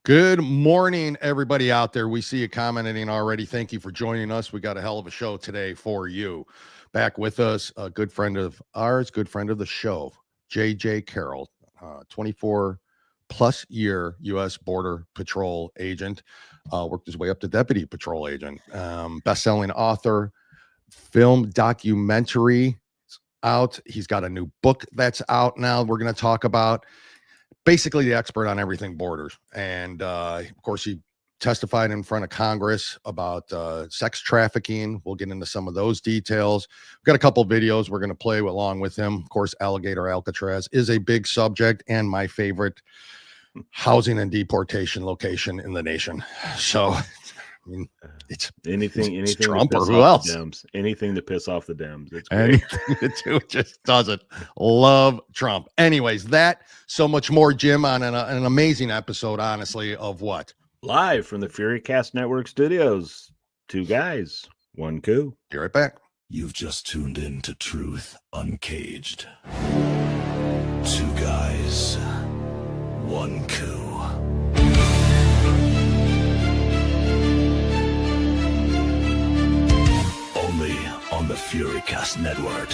Good morning, everybody out there. We see you commenting already. Thank you for joining us. We got a hell of a show today for you. Back with us, a good friend of ours, good friend of the show, J.J. Carrell, 24-plus year U.S. Border Patrol agent, worked his way up to deputy patrol agent, best-selling author, film documentary out. He's got a new book that's out now we're going to talk about. Basically the expert on everything borders. And of course, he testified in front of Congress about sex trafficking. We'll get into some of those details. We've got a couple of videos we're going to play along with him. Of course, Alligator Alcatraz is a big subject and my favorite housing and deportation location in the nation. So, I mean, it's anything Trump or who else? Anything to piss off the Dems. It's anything to do, just doesn't love Trump. Anyways, that so much more, Jim, on an amazing episode, honestly, of what? Live from the FuryCast Network studios. Two guys, one coup. Be right back. You've just tuned in to Truth Uncaged. Two guys, one coup. Only on the FuryCast Network.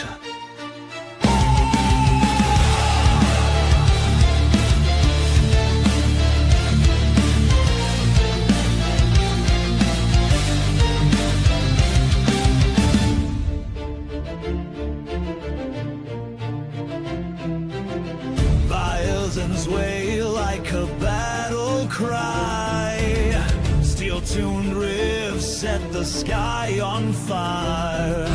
Violins wail like a battle cry. Steel-tuned riffs set the sky on fire.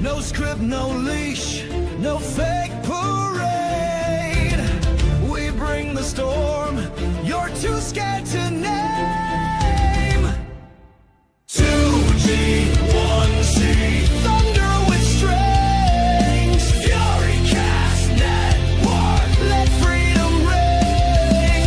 No script, no leash, no fake parade. We bring the storm you're too scared to name. 2G, 1C, thunder with strings. FuryCast Network, let freedom ring.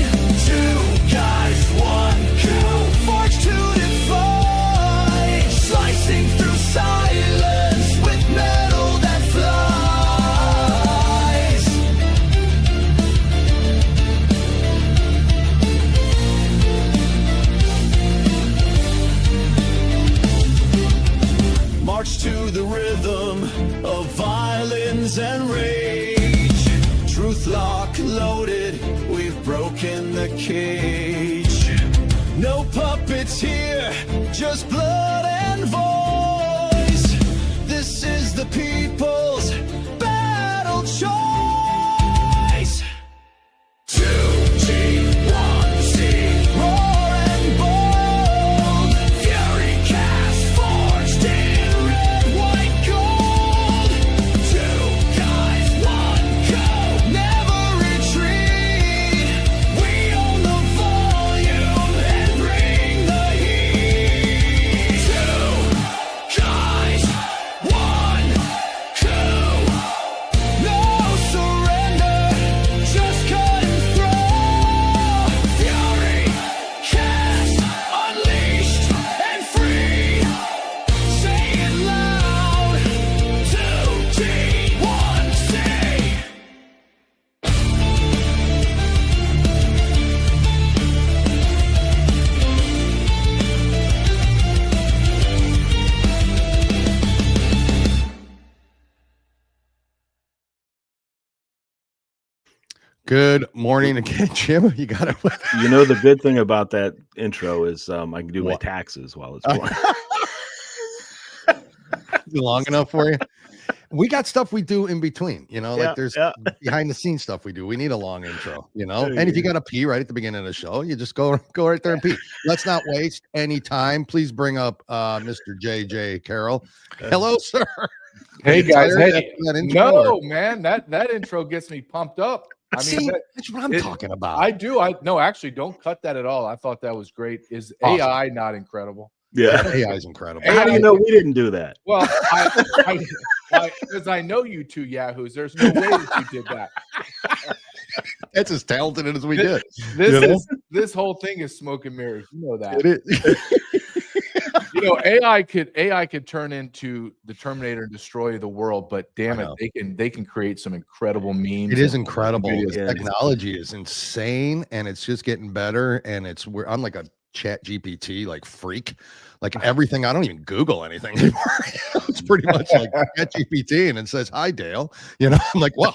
Two guys, one coup, forged to defy. Slicing through silence with metal that flies. March to the rhythm of violence and rage. Truth lock loaded, we've broken the cage. No puppets here, just blood and voice. This is the people's battle choice. 2G, 1C, roar and bold. FuryCast forged in red, white, gold. Two guys, one coup, never retreat. We own the volume and bring the heat. Two guys, one coup. No surrender, just cut and throw. FuryCast unleashed and free. Say it loud. 2G, 1C. Good morning again, Jim. You got it. You know, the good thing about that intro is I can do my What? taxes while it's going. Long enough for you? We got stuff we do in between, Yeah, like there's yeah. behind the scenes stuff we do. We need a long intro, There and if you you got to pee right at the beginning of the show, you just go right there and pee. Let's not waste any time. Please bring up Mr. J.J. Carrell. Hello, sir. Hey You guys, tired hey, after that intro, no or- man, that intro gets me pumped up. I mean, See, that- that's what I'm it- talking about. I do. No, actually, don't cut that at all. I thought that was great. Is Awesome. AI not incredible? Yeah. AI is incredible. How do you know we didn't do that? Well, because I know you two yahoos. There's no way that you did that. That's as talented as we did. This You know? is this whole thing is smoke and mirrors. You know that. It is. You know, AI could turn into the Terminator and destroy the world, but damn it, they can create some incredible memes. It is and incredible. videos. The technology is insane, and it's just getting better. And I'm like a Chat GPT like freak. Like everything, I don't even Google anything anymore. It's pretty much like Chat GPT, and it says, "Hi, Dale." You know, I'm like, "Whoa,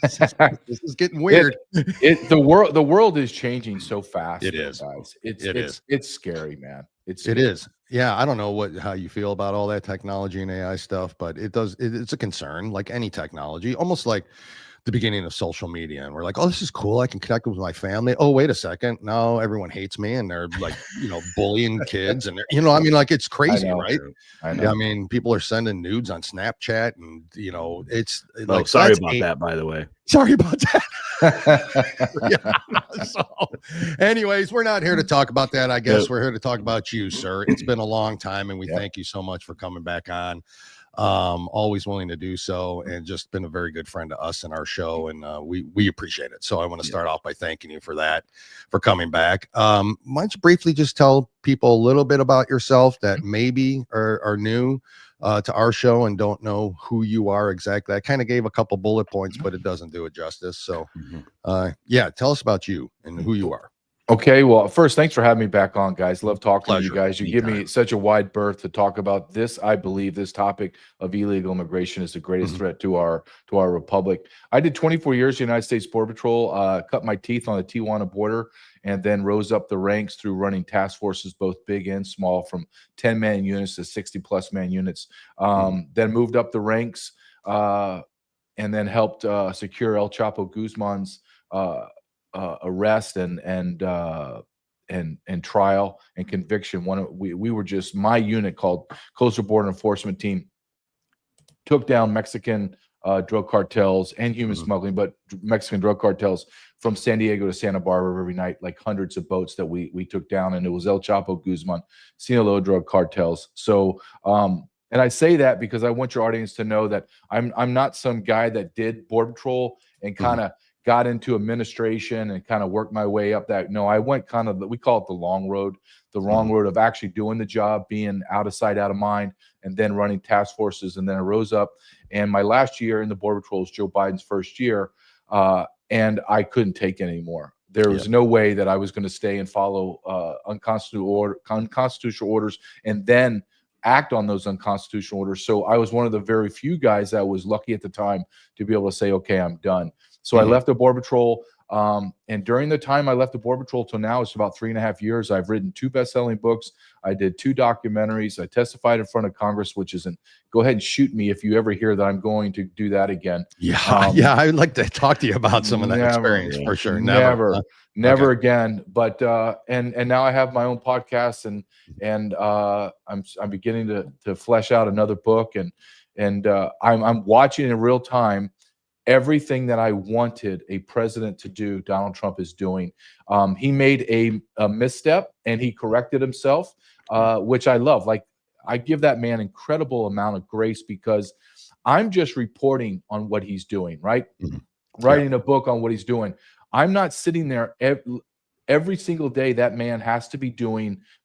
this is getting weird." The world is changing so fast. It is, guys. It It's scary, man. It is. Yeah, I don't know how you feel about all that technology and AI stuff, but it's a concern, like any technology, almost like the beginning of social media. And we're like, oh, this is cool. I can connect with my family. Oh, wait a second. No, everyone hates me, and they're like, bullying kids, and I mean, like, it's crazy, right? I know. Yeah, I mean, people are sending nudes on Snapchat, and it's like, sorry about that, by the way. Sorry about that. Yeah. So, anyways, we're not here to talk about that. I guess we're here to talk about you, sir. It's been a long time, and we thank you so much for coming back on. Always willing to do so, and just been a very good friend to us and our show, and we appreciate it. So I want to start off by thanking you for that, for coming back. Why don't you briefly just tell people a little bit about yourself that maybe are new to our show and don't know who you are exactly. I kind of gave a couple bullet points, but it doesn't do it justice. So tell us about you and who you are. Okay, well, first, thanks for having me back on, guys. Love talking to you guys. You Anytime. give me such a wide berth to talk about this. I believe this topic of illegal immigration is the greatest threat to our republic. I did 24 years in the United States Border Patrol, cut my teeth on the Tijuana border, and then rose up the ranks through running task forces, both big and small, from 10-man units to 60-plus man units. Then moved up the ranks and then helped secure El Chapo Guzman's arrest and trial and conviction. We were just, my unit called Coastal Border Enforcement Team took down Mexican drug cartels and human smuggling, but Mexican drug cartels from San Diego to Santa Barbara every night, like hundreds of boats that we took down, and it was El Chapo Guzman, Sinaloa drug cartels. So and I say that because I want your audience to know that I'm not some guy that did Border Patrol and kind of got into administration and kind of worked my way up that. No, I went kind of, we call it the long road of actually doing the job, being out of sight, out of mind, and then running task forces. And then I rose up, and my last year in the Border Patrol was Joe Biden's first year, and I couldn't take it anymore. There was no way that I was going to stay and follow unconstitutional orders and then act on those unconstitutional orders. So I was one of the very few guys that was lucky at the time to be able to say, okay, I'm done. So I left the Border Patrol. And during the time I left the Border Patrol till now, it's about 3.5 years. I've written 2 best-selling books. I did 2 documentaries. I testified in front of Congress, which isn't, go ahead and shoot me if you ever hear that I'm going to do that again. Yeah. I would like to talk to you about some of that experience for sure. Never again. But, and now I have my own podcast, and I'm beginning to flesh out another book, and I'm watching in real time everything that I wanted a president to do, Donald Trump is doing. He made a misstep, and he corrected himself, which I love. Like, I give that man incredible amount of grace, because I'm just reporting on what he's doing, right? Writing a book on what he's doing. I'm not sitting there every single day. That man has to be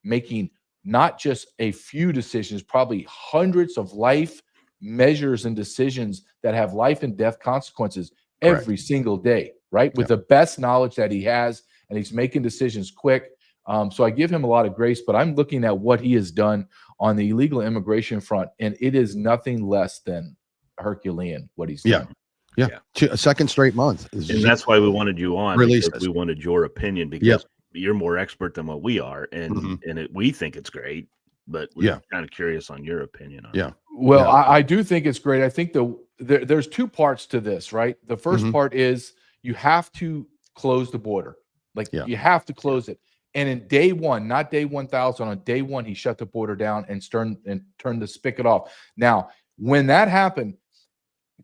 making not just a few decisions, probably hundreds of life measures and decisions that have life and death consequences every single day, right? With the best knowledge that he has, and he's making decisions quick. So I give him a lot of grace, but I'm looking at what he has done on the illegal immigration front, and it is nothing less than Herculean what he's done. A second straight month. And that's why we wanted you on. Released. We wanted your opinion, because you're more expert than what we are, and we think it's great, but we're kind of curious on your opinion on it. Well, I do think it's great. I think there's 2 parts to this, right? The first part is you have to close the border. Like, you have to close it. And in day 1, not day 1,000, on day 1, he shut the border down and turned the spigot off. Now, when that happened,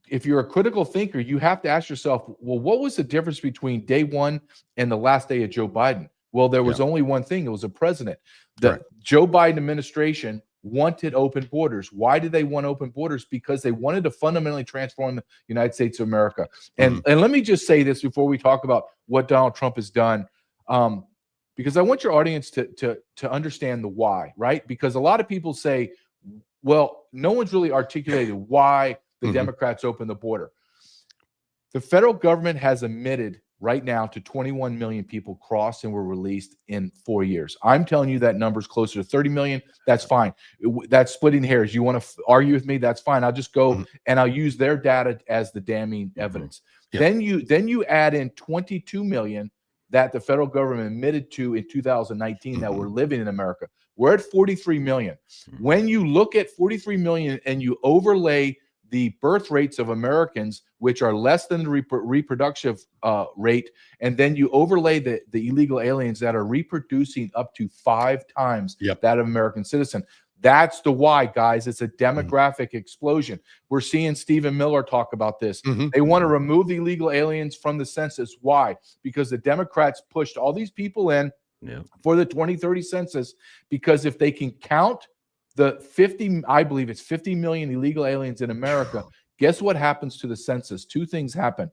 if you're a critical thinker, you have to ask yourself, well, what was the difference between day 1 and the last day of Joe Biden? Well, there was only one thing. It was a president. The Joe Biden administration wanted open borders. Why did they want open borders? Because they wanted to fundamentally transform the United States of America. And let me just say this before we talk about what Donald Trump has done. because I want your audience to understand the why, right? Because a lot of people say, well, no one's really articulated why the Democrats opened the border. The federal government has admitted right now to 21 million people crossed and were released in 4 years. I'm telling you that number's closer to 30 million. That's fine. That's splitting hairs. You want to argue with me? That's fine. I'll just go and I'll use their data as the damning evidence. Yeah. Then you add in 22 million that the federal government admitted to in 2019 that were living in America. We're at 43 million. When you look at 43 million and you overlay the birth rates of Americans, which are less than the reproductive rate, and then you overlay the illegal aliens that are reproducing up to 5 times that of American citizen. That's the why, guys. It's a demographic explosion. We're seeing Stephen Miller talk about this. They want to remove the illegal aliens from the census. Why? Because the Democrats pushed all these people in for the 2030 census, because if they can count the 50, I believe it's 50 million illegal aliens in America, guess what happens to the census? 2 things happen.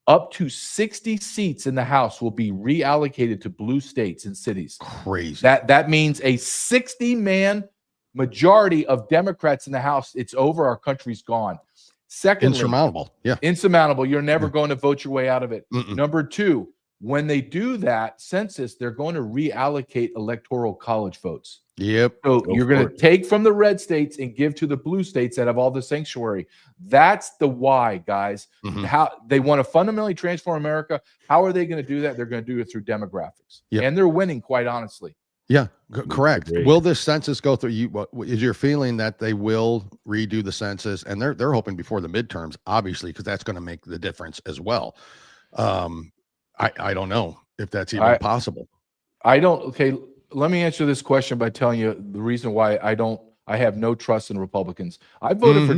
Up to 60 seats in the House will be reallocated to blue states and cities. Crazy. That means a 60-man majority of Democrats in the House. It's over. Our country's gone. Secondly, insurmountable. Yeah. Insurmountable. You're never going to vote your way out of it. Number 2, when they do that census, they're going to reallocate electoral college votes. Yep. So you're going to take from the red states and give to the blue states that have all the sanctuary. That's the why, guys. How they want to fundamentally transform America. How are they going to do that? They're going to do it through demographics. And they're winning, quite honestly. Yeah, correct. Will this census go through? Is your feeling that they will redo the census? And they're hoping before the midterms, obviously, because that's going to make the difference as well. I don't know if that's even possible. Okay, let me answer this question by telling you the reason why I have no trust in Republicans. I voted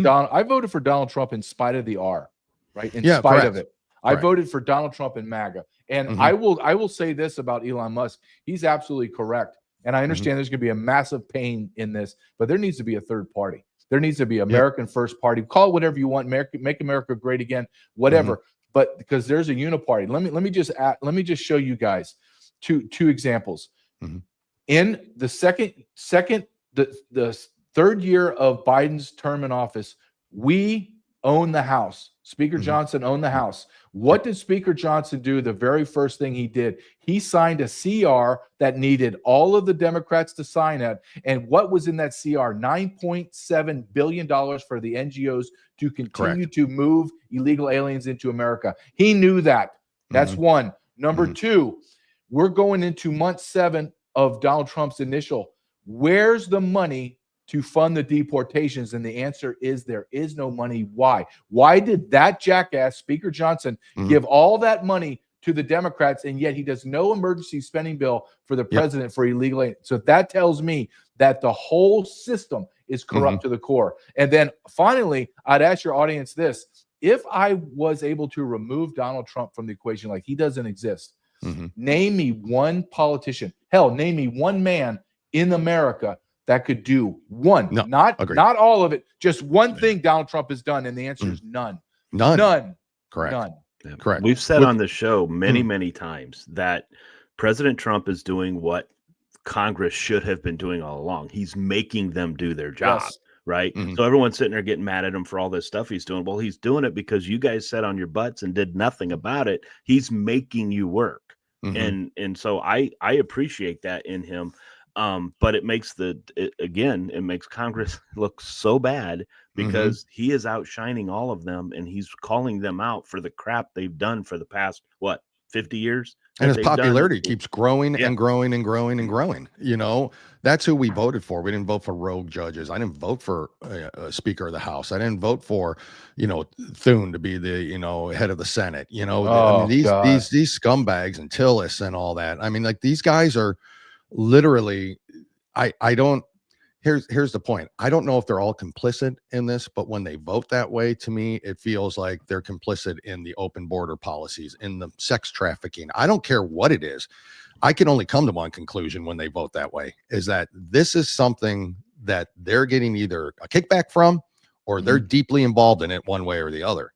for Donald Trump in spite of the R, right? In spite of it. I voted for Donald Trump and MAGA. And I will say this about Elon Musk. He's absolutely correct. And I understand there's going to be a massive pain in this, but there needs to be a third party. There needs to be American First Party. Call it whatever you want. Make America great again, whatever. But because there's a uniparty. Let me just show you guys two examples. In the the third year of Biden's term in office, we own the House. Speaker Johnson owned the House. What did Speaker Johnson do? The very first thing he did, he signed a CR that needed all of the Democrats to sign it. And what was in that CR? $9.7 billion for the NGOs to continue to move illegal aliens into America. He knew that. That's one. Number 2, we're going into month 7 of Donald Trump's initial. Where's the money to fund the deportations? And the answer is there is no money. Why? Why did that jackass, Speaker Johnson, give all that money to the Democrats, and yet he does no emergency spending bill for the president for illegal aid? So that tells me that the whole system is corrupt to the core. And then finally, I'd ask your audience this. If I was able to remove Donald Trump from the equation, like he doesn't exist, name me one politician, hell, name me one man in America that could do one, not all of it, just one thing Donald Trump has done, and the answer is none. Correct. None. Yeah. Correct. We've said on the show many times that President Trump is doing what Congress should have been doing all along. He's making them do their job, right? So everyone's sitting there getting mad at him for all this stuff he's doing. Well, he's doing it because you guys sat on your butts and did nothing about it. He's making you work. And so I appreciate that in him. But it makes it makes Congress look so bad because he is outshining all of them, and he's calling them out for the crap they've done for the past 50 years. And his popularity keeps growing and growing and growing and growing. You know, that's who we voted for. We didn't vote for rogue judges. I didn't vote for a Speaker of the House. I didn't vote for, Thune to be the, head of the Senate. You know, these scumbags and Tillis and all that. I mean, like, these guys are literally, here's the point. I don't know if they're all complicit in this, but when they vote that way, to me, it feels like they're complicit in the open border policies, in the sex trafficking. I don't care what it is. I can only come to one conclusion when they vote that way, is that this is something that they're getting either a kickback from, or they're deeply involved in it one way or the other.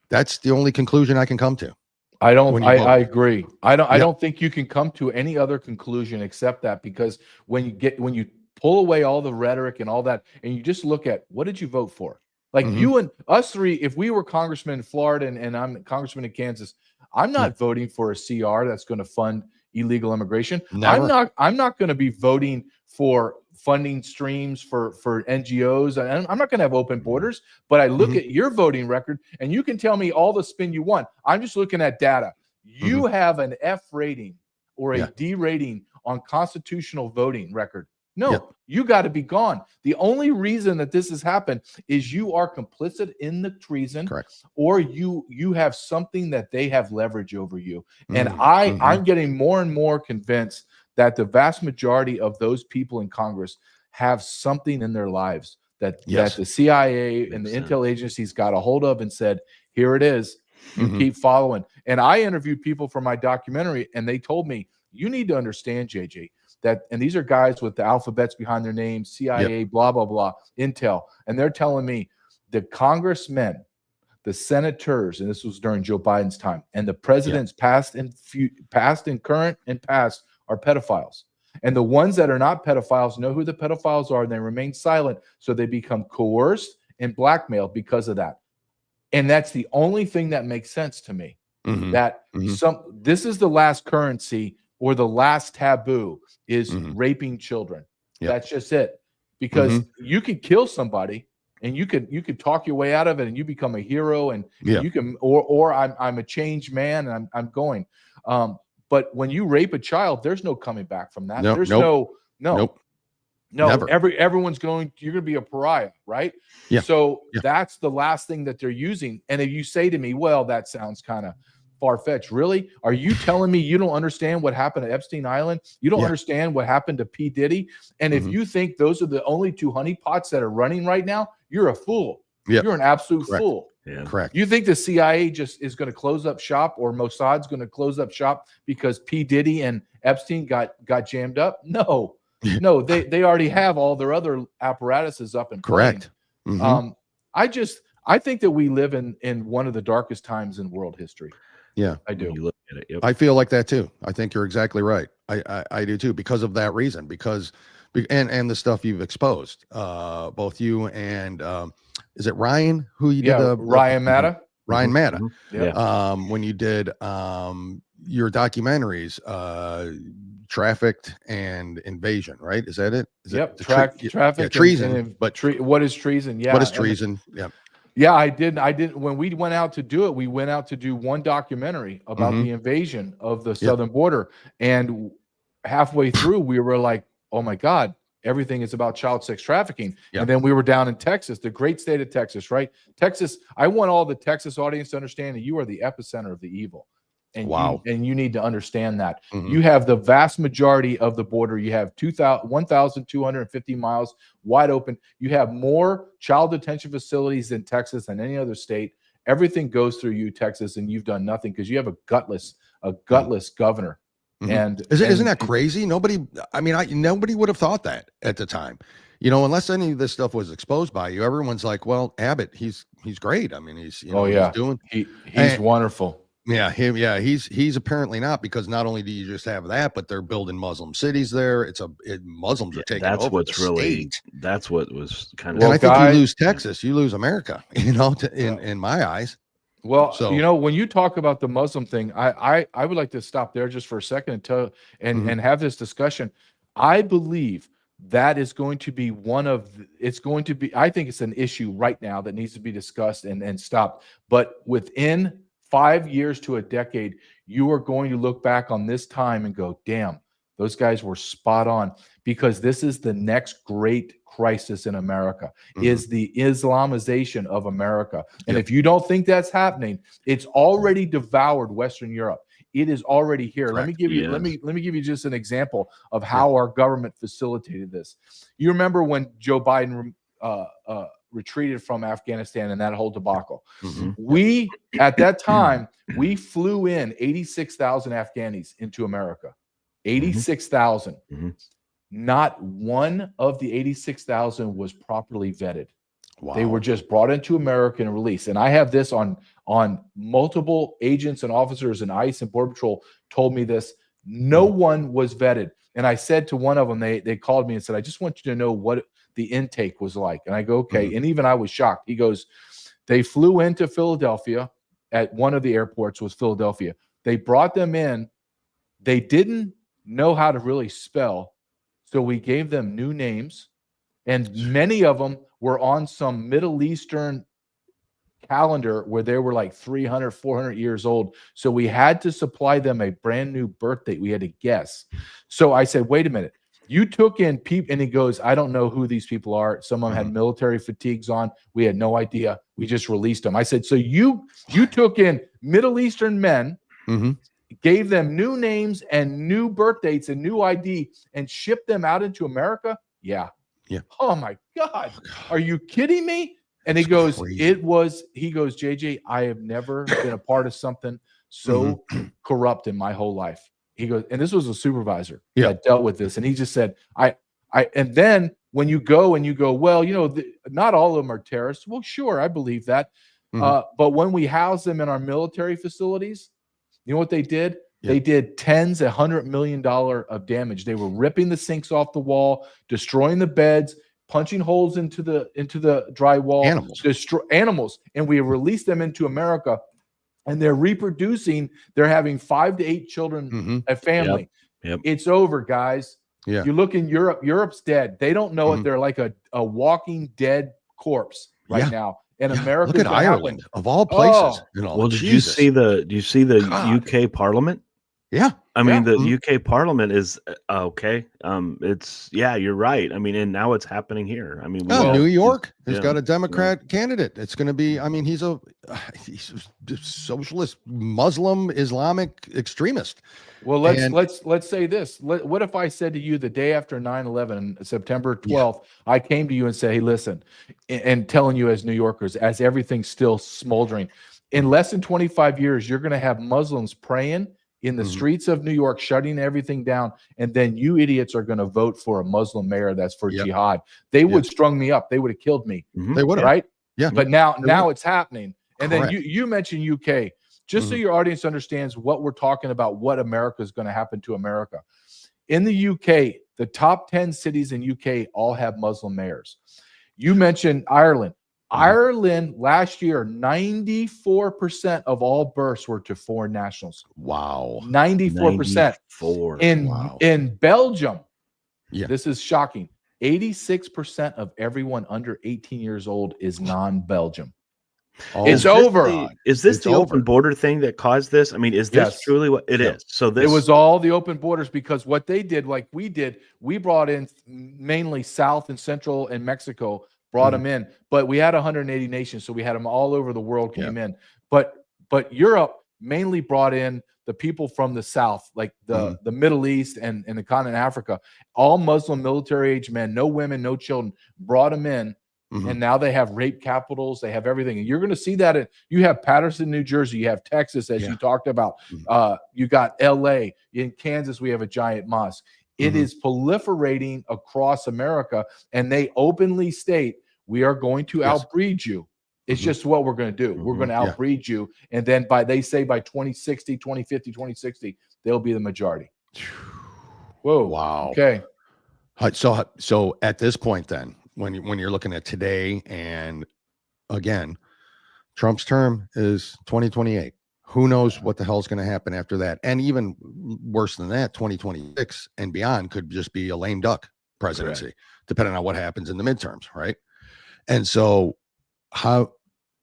That's the only conclusion I can come to. I don't. when you vote. I agree. I Yeah. don't think you can come to any other conclusion except that, because when you pull away all the rhetoric and all that, and you just look at what did you vote for? Like Mhm. you and us three, if we were congressmen in Florida and I'm a congressman in Kansas, I'm not voting for a CR that's going to fund illegal immigration. Never. I'm not going to be voting for funding streams for NGOs. I'm not going to have open borders, but I look at your voting record and you can tell me all the spin you want. I'm just looking at data. You have an F rating or a D rating on constitutional voting record. No, you got to be gone. The only reason that this has happened is you are complicit in the treason. Correct. Or you have something that they have leverage over you. And I'm getting more and more convinced that the vast majority of those people in Congress have something in their lives that the CIA and the intel agencies got a hold of and said, here it is. You keep following. And I interviewed people for my documentary, and they told me, you need to understand, JJ, that, and these are guys with the alphabets behind their names, CIA, blah, blah, blah, intel. And they're telling me the congressmen, the senators, and this was during Joe Biden's time, and the presidents past and current and past are pedophiles. And the ones that are not pedophiles know who the pedophiles are, and they remain silent. So they become coerced and blackmailed because of that. And that's the only thing that makes sense to me. That this is the last currency or the last taboo is raping children. That's just it. Because you could kill somebody and you could talk your way out of it and you become a hero and you can, or I'm a changed man and I'm going. But when you rape a child, there's no coming back from that. There's no. Never. Everyone's going, you're going to be a pariah, right? So that's the last thing that they're using. And if you say to me, well, that sounds kind of far-fetched. Really? Are you telling me you don't understand what happened at Epstein Island? You don't understand what happened to P. Diddy? And if you think those are the only two honeypots that are running right now, you're a fool. You're an absolute fool. Correct. You think the CIA just is going to close up shop, or Mossad's going to close up shop because P. Diddy and Epstein got jammed up? No. No, they already have all their other apparatuses up and correct. I think that we live in one of the darkest times in world history. Yeah, I do. You look at it. I feel like that too. I think you're exactly right. I do too, because of that reason, and the stuff you've exposed, both you and is it Ryan who you did Ryan Matta? Ryan Matta. Mm-hmm. When you did your documentaries, Trafficked and Invasion, right? Is that it? Is Traffic, treason. What is treason? What is treason? Yeah, I did. When we went out to do it, we went out to do one documentary about the invasion of the southern border. And halfway through, we were like, oh my God, everything is about child sex trafficking. And then we were down in Texas, the great state of Texas, right? Texas, I want all the Texas audience to understand that you are the epicenter of the evil. And you need to understand that. You have the vast majority of the border. You have 1,250 miles wide open. You have more child detention facilities in Texas than any other state. Everything goes through you, Texas, and you've done nothing because you have a gutless governor. And isn't that crazy? Nobody would have thought that at the time. Unless any of this stuff was exposed by you, everyone's like, well, Abbott, he's great. I mean, he's wonderful. Yeah, he's apparently not, because not only do you just have that, but they're building Muslim cities there. Muslims are taking over the state. That's what was kind of. And I think you lose Texas, you lose America. In my eyes. Well, when you talk about the Muslim thing, I would like to stop there just for a second and have this discussion. I believe that is going to be I think it's an issue right now that needs to be discussed and stopped. But within 5 years to a decade, you are going to look back on this time and go, damn, those guys were spot on, because this is the next great crisis in America, is the Islamization of America. And if you don't think that's happening, it's already devoured Western Europe. It is already here. Correct. Let me give you just an example of how our government facilitated this. You remember when Joe Biden retreated from Afghanistan and that whole debacle. We, at that time, we flew in 86,000 Afghanis into America. 86,000. Not one of the 86,000 was properly vetted. Wow. They were just brought into America and released. And I have this on multiple agents and officers and ICE and Border Patrol told me this. No one was vetted. And I said to one of them, they called me and said, I just want you to know what the intake was like. And I go, okay. And even I was shocked. He goes, they flew into Philadelphia at one of the airports was Philadelphia. They brought them in. They didn't know how to really spell. So we gave them new names. And many of them were on some Middle Eastern calendar where they were like 300, 400 years old. So we had to supply them a brand new birth date. We had to guess. So I said, wait a minute. You took in people, and he goes, I don't know who these people are. Some of them had military fatigues on. We had no idea. We just released them. I said, so you took in Middle Eastern men, gave them new names and new birth dates and new ID and shipped them out into America? Yeah. Yeah. Oh my God. Are you kidding me? And he goes, crazy. he goes, JJ, I have never been a part of something so corrupt in my whole life. He goes, and this was a supervisor that dealt with this. And he just said, and then when you go, well, you know, not all of them are terrorists. Well, sure. I believe that. But when we house them in our military facilities, you know what they did? They did tens, $100 million of damage. They were ripping the sinks off the wall, destroying the beds, punching holes into the drywall, animals. And we released them into America, and they're reproducing. They're having 5 to 8 children a family. It's over, guys. You look in Europe. Europe's dead. They don't know it. They're like a walking dead corpse right now. And America, look at Ireland of all places. Well, did you see the UK Parliament? Yeah. I mean, the UK Parliament is okay. You're right. I mean, and now it's happening here. I mean, New York has got a Democrat candidate. It's going to be, I mean, he's a socialist, Muslim, Islamic extremist. Well, let's say this. What if I said to you the day after 9/11, September 12th, I came to you and said, hey, listen, and telling you as New Yorkers, as everything's still smoldering, in less than 25 years, you're going to have Muslims praying in the streets of New York, shutting everything down, and then you idiots are going to vote for a Muslim mayor that's for jihad. They would strung me up. They would have killed me. They would have. Right? Yeah. But now it's happening. And then you mentioned UK. Just so your audience understands what we're talking about, what America is going to happen to America. In the UK, the top 10 cities in UK all have Muslim mayors. You mentioned Ireland. Ireland last year, 94% of all births were to foreign nationals. Wow. 94%. In Belgium, this is shocking. 86% of everyone under 18 years old is non-Belgium. It's over. Is this the open border thing that caused this? I mean, is this truly what it is? So it was all the open borders, because what they did, like we did, we brought in mainly South and Central and Mexico, brought them in, but we had 180 nations, so we had them all over the world came in. But Europe mainly brought in the people from the South, like the Middle East and the continent of Africa, all Muslim military age men, no women, no children, brought them in. And now they have rape capitals. They have everything. And you're going to see that. You have Patterson, New Jersey. You have Texas, as you talked about. You got L.A. In Kansas, we have a giant mosque. It is proliferating across America. And they openly state, we are going to outbreed you. It's just what we're going to do. We're going to outbreed you. And then they say by 2060, 2050, 2060, they'll be the majority. Whoa. Wow. Okay. So at this point then, when you're looking at today, and again, Trump's term is 2028. Who knows what the hell's going to happen after that? And even worse than that, 2026 and beyond could just be a lame duck presidency, depending on what happens in the midterms, right? And so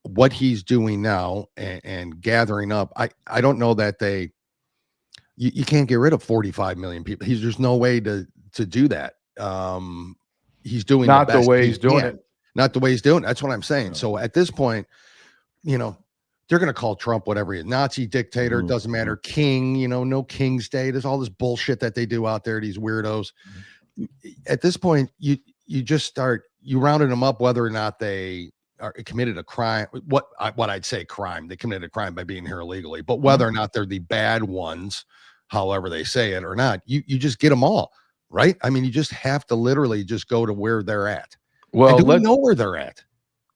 what he's doing now and gathering up, I don't know that you can't get rid of 45 million people. There's no way to do that. He's doing not the way he's doing it. Not the way he's doing it. That's what I'm saying. So at this point, they're going to call Trump whatever he is. Nazi dictator, doesn't matter. King, no King's Day. There's all this bullshit that they do out there, these weirdos. At this point, you rounded them up whether or not they committed a crime. What I'd say crime. They committed a crime by being here illegally. But whether or not they're the bad ones, however they say it or not, you just get them all. Right? I mean, you just have to literally just go to where they're at. Well, we know where they're at.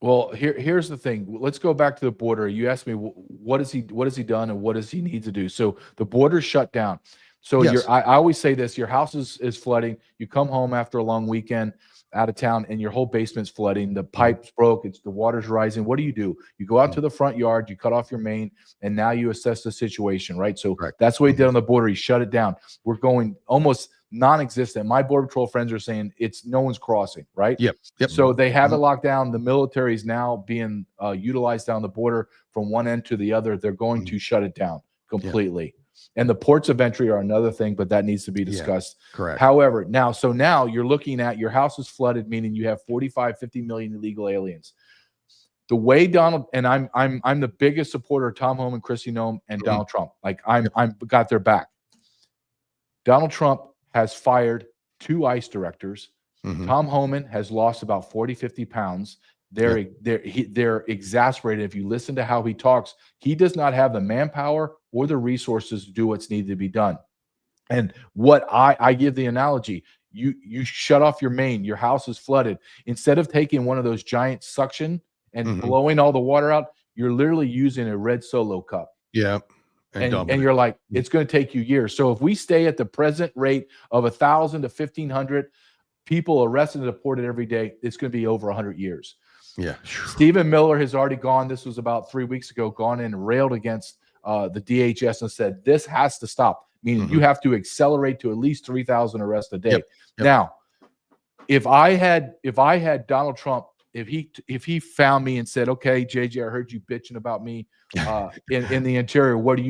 Well, here's the thing. Let's go back to the border. You asked me what has he done and what does he need to do? So the border's shut down. So Yes. I always say this: your house is flooding. You come home after a long weekend out of town, and your whole basement's flooding. The pipes broke. The water's rising. What do? You go out to the front yard. You cut off your main, and now you assess the situation. Right. So that's what he did on the border. He shut it down. We're going almost non-existent. My border patrol friends are saying no one's crossing. Right. Yep. So they have it locked down. The military is now being utilized down the border from one end to the other. They're going to shut it down completely. And the ports of entry are another thing, but that needs to be discussed. Correct. However, now you're looking at your house is flooded, meaning you have 45, 50 million illegal aliens. The way Donald, and I'm the biggest supporter of Tom Homan, Kristi Noem, and Donald Trump. Like I'm got their back. Donald Trump has fired 2 ICE directors. Tom Homan has lost about 40, 50 pounds. They're exasperated. If you listen to how he talks, he does not have the manpower or the resources to do what's needed to be done. And what I give the analogy, you shut off your main, your house is flooded. Instead of taking one of those giant suction and blowing all the water out, you're literally using a red Solo cup. Yeah. And you're like, it's going to take you years. So if we stay at the present rate of 1,000 to 1,500 people arrested and deported every day, it's going to be over 100 years. Yeah. Stephen Miller has already gone. This was about 3 weeks ago, gone in and railed against the DHS and said, this has to stop, meaning you have to accelerate to at least 3,000 arrests a day. Now, if I had Donald Trump, if he found me and said, okay, JJ, I heard you bitching about me in the interior. What do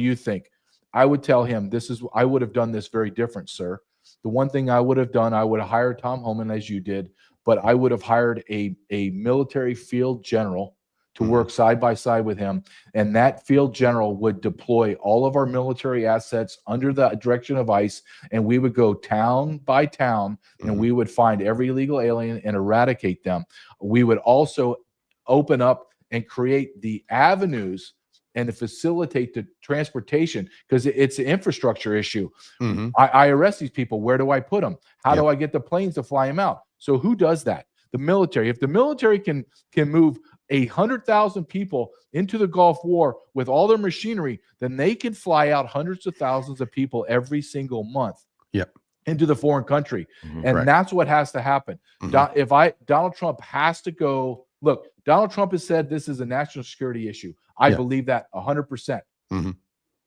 you think? I would tell him I would have done this very different, sir. The one thing I would have done, I would have hired Tom Homan as you did, but I would have hired a military field general to work side by side with him. And that field general would deploy all of our military assets under the direction of ICE. And we would go town by town and we would find every illegal alien and eradicate them. We would also open up and create the avenues and to facilitate the transportation, because it's an infrastructure issue. I arrest these people. Where do I put them? How do I get the planes to fly them out? So who does that? The military. If the military can move 100,000 people into the Gulf War with all their machinery, then they can fly out hundreds of thousands of people every single month into the foreign country. And that's what has to happen. Donald Trump has to go. Look, Donald Trump has said this is a national security issue. I believe that 100%.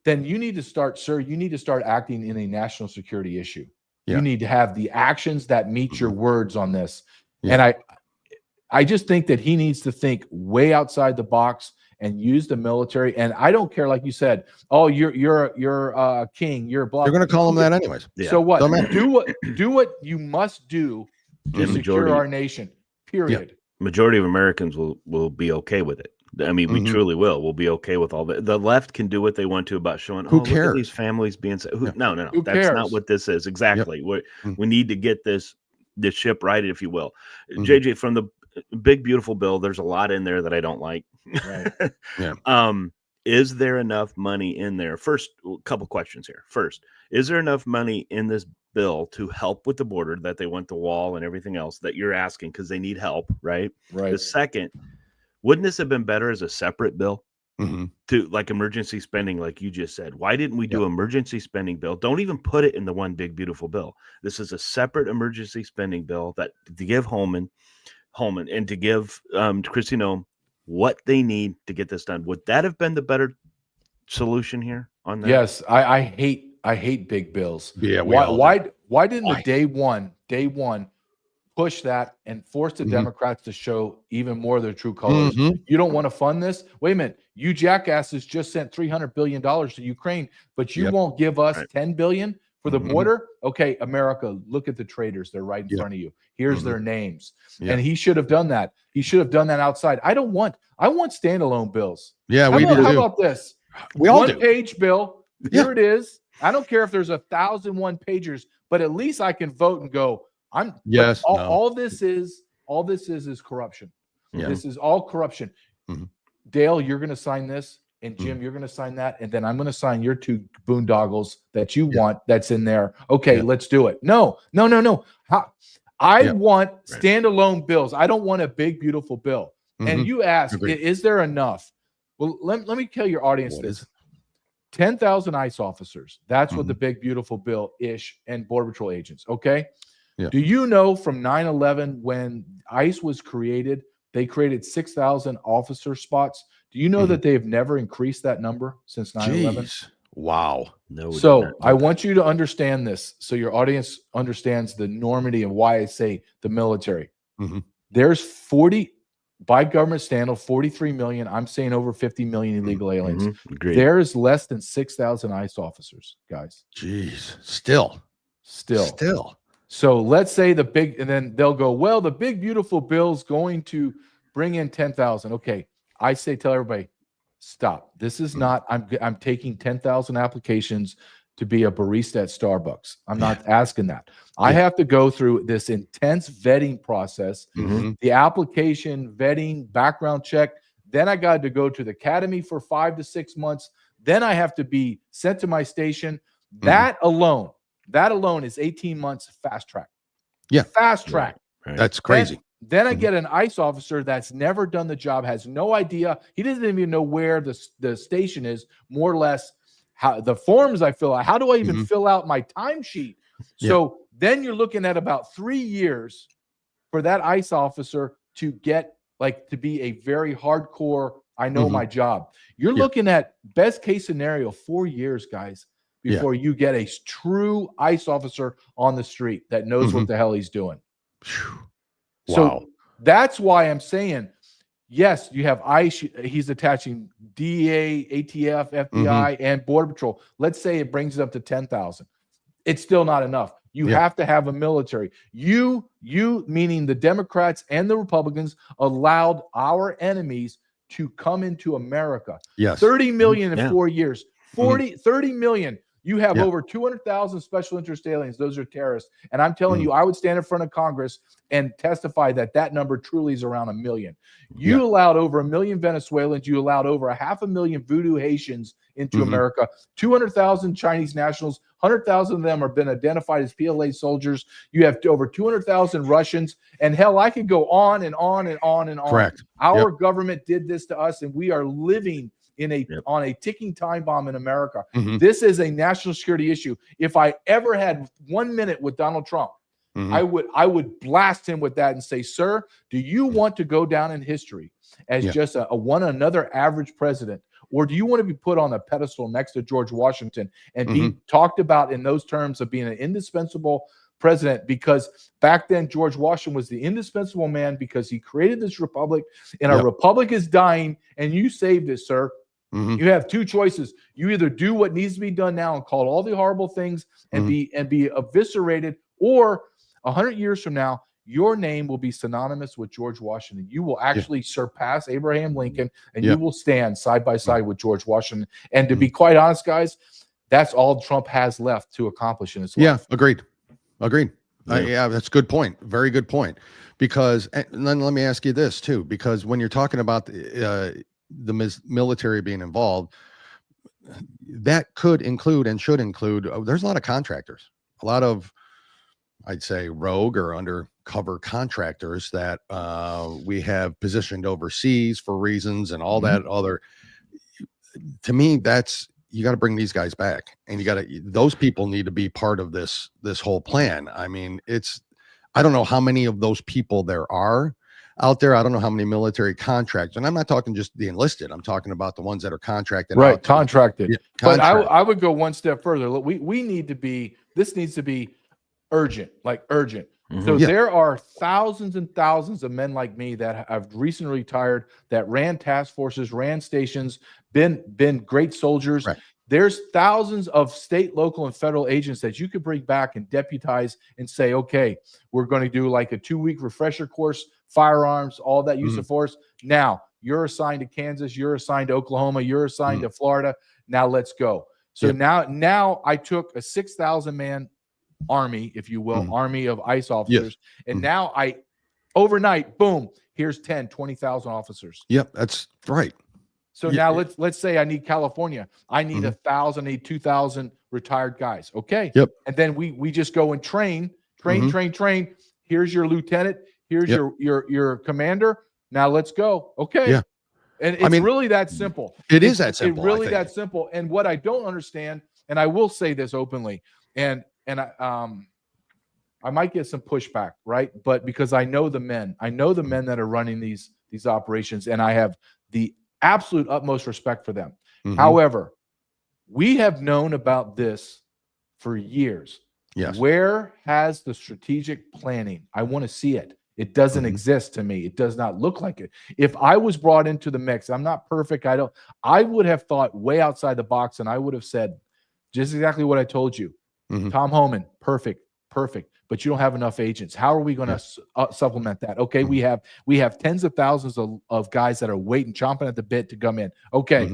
Then you need to start, sir, you need to start acting in a national security issue. You need to have the actions that meet your words on this. And I just think that he needs to think way outside the box and use the military. And I don't care, like you said, oh, you're a king, you're a blah. They're going to call him that anyways. So what? Do what you must do to secure our nation. Period. Majority of Americans will be okay with it. I mean, we truly will. We'll be okay with all that. The left can do what they want to about showing who cares? Look at these families being no. That's cares? Not what this is. Exactly. We need to get this ship righted, if you will. JJ, from the big beautiful bill, there's a lot in there that I don't like. Is there enough money in there? First, a couple questions here. First, is there enough money in this bill to help with the border, that they want the wall and everything else that you're asking because they need help, right? The second, wouldn't this have been better as a separate bill to like emergency spending, like you just said? Why didn't we do emergency spending bill? Don't even put it in the one big beautiful bill. This is a separate emergency spending bill that to give Homan and to give Kristi Noem what they need to get this done. Would that have been the better solution here on that? Yes, I hate big bills. Yeah. Why didn't the day one push that and force the Democrats to show even more of their true colors? You don't want to fund this? Wait a minute. You jackasses just sent $300 billion to Ukraine, but you won't give us $10 billion for the border? Okay, America, look at the traitors. They're right in front of you. Here's their names. And he should have done that. He should have done that outside. I want standalone bills. Yeah, how about this? We all do. One-page bill. Here it is. I don't care if there's 1,001 pagers, but at least I can vote and go, all this is corruption. This is all corruption. Dale, you're going to sign this, and Jim, you're going to sign that, and then I'm going to sign your 2 boondoggles that you want that's in there. Okay, let's do it. No. I want standalone bills. I don't want a big, beautiful bill. And you ask, Agreed. is there enough? Well, let me tell your audience What this. is 10,000 ICE officers. That's what the big, beautiful bill and Border Patrol agents. Okay. Yeah. Do you know from 9/11 when ICE was created, they created 6,000 officer spots? Do you know that they have never increased that number since 9/11? Jeez. Wow. No. we did So not. I want you to understand this so your audience understands the enormity and why I say the military. There's 40, by government standard, 43 million. I'm saying over 50 million illegal aliens. Agreed. There's less than 6,000 ICE officers, guys. Jeez. Still. So let's say and then they'll go, well, the big, beautiful bill's going to bring in 10,000. Okay. I say, tell everybody, stop. This is not, I'm taking 10,000 applications to be a barista at Starbucks. I'm not asking that. I have to go through this intense vetting process, the application, vetting, background check. Then I got to go to the academy for 5 to 6 months. Then I have to be sent to my station. That alone is 18 months fast track. Yeah. Fast track. Right. That's crazy. Then I get an ICE officer that's never done the job, has no idea. He doesn't even know where the station is, more or less. How the forms I fill out. How do I even fill out my timesheet? So then you're looking at about 3 years for that ICE officer to get to be a very hardcore, I know my job. You're looking at best case scenario, 4 years, guys, before you get a true ICE officer on the street that knows what the hell he's doing. So that's why I'm saying, yes, you have ICE. He's attaching DEA, ATF, FBI, and Border Patrol. Let's say it brings it up to 10,000. It's still not enough. You have to have a military. You meaning the Democrats and the Republicans allowed our enemies to come into America. Yes. 30 million in 4 years. 30 million. You have over 200,000 special interest aliens. Those are terrorists. And I'm telling you, I would stand in front of Congress and testify that number truly is around 1 million. You allowed over 1 million Venezuelans. You allowed over 500,000 voodoo Haitians into America. 200,000 Chinese nationals. 100,000 of them have been identified as PLA soldiers. You have over 200,000 Russians. And hell, I could go on and on and on and on. Correct. Our government did this to us, and we are living on a ticking time bomb in America. This is a national security issue. If I ever had 1 minute with Donald Trump, I would blast him with that and say, sir, do you want to go down in history as just another average president? Or do you want to be put on a pedestal next to George Washington and be talked about in those terms of being an indispensable president? Because back then, George Washington was the indispensable man because he created this republic, and our republic is dying, and you saved it, sir. You have two choices. You either do what needs to be done now and call all the horrible things and be eviscerated, or 100 years from now, your name will be synonymous with George Washington. You will actually surpass Abraham Lincoln, and you will stand side by side with George Washington. And to be quite honest, guys, that's all Trump has left to accomplish in his life. Yeah, agreed. Yeah, that's a good point. Very good point. Because, and then let me ask you this too, because when you're talking about the military being involved, that could include and should include, there's a lot of contractors, a lot of, I'd say, rogue or undercover contractors that we have positioned overseas for reasons and all that other. To me, that's, you got to bring these guys back, and those people need to be part of this whole plan. I mean, I don't know how many of those people there are out there. I don't know how many military contracts, and I'm not talking just the enlisted. I'm talking about the ones that are contracted. Right, contracted. Yeah, but I would go one step further. Look, we need to be. This needs to be urgent, like urgent. So there are thousands and thousands of men like me that have recently retired, that ran task forces, ran stations, been great soldiers. Right. There's thousands of state, local, and federal agents that you could bring back and deputize and say, okay, we're going to do like a 2-week refresher course, firearms, all that use of force. Now you're assigned to Kansas, you're assigned to Oklahoma, you're assigned to Florida. Now let's go. So now I took a 6,000 man army, if you will, army of ICE officers. And now overnight, boom, here's 10, 20,000 officers. Yep, that's right. So now let's say I need California. I need 1,000, I need 2,000 retired guys. Okay. Yep. And then we just go and train. Here's your lieutenant. Here's your commander. Now let's go. Okay. Yeah. And it's really that simple. It is that simple. It's really that simple. And what I don't understand, and I will say this openly, and I might get some pushback, right? But because I know the men that are running these operations, and I have the absolute utmost respect for them. However, we have known about this for years. Yes. Where has the strategic planning? I want to see it. It doesn't exist to me. It does not look like it. If I was brought into the mix, I'm not perfect. I would have thought way outside the box, and I would have said just exactly what I told you. Tom Homan, perfect. But you don't have enough agents. How are we going to supplement that? Okay, we have tens of thousands of guys that are waiting, chomping at the bit to come in. Okay,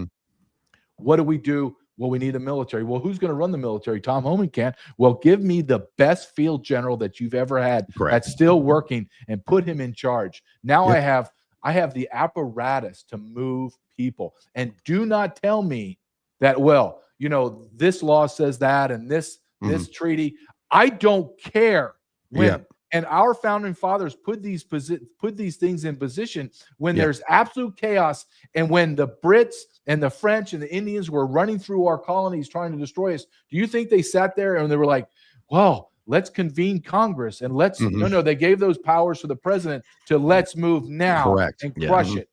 what do we do? Well, we need a military. Well, who's going to run the military? Tom Homan can't. Well, give me the best field general that you've ever had that's still working and put him in charge. Now I have the apparatus to move people. And do not tell me that, well, this law says that and this treaty. I don't care when and our founding fathers put these things in position when there's absolute chaos, and when the Brits and the French and the Indians were running through our colonies trying to destroy us. Do you think they sat there and they were like, well, let's convene Congress and let's no, they gave those powers to the president to let's move now and crush it.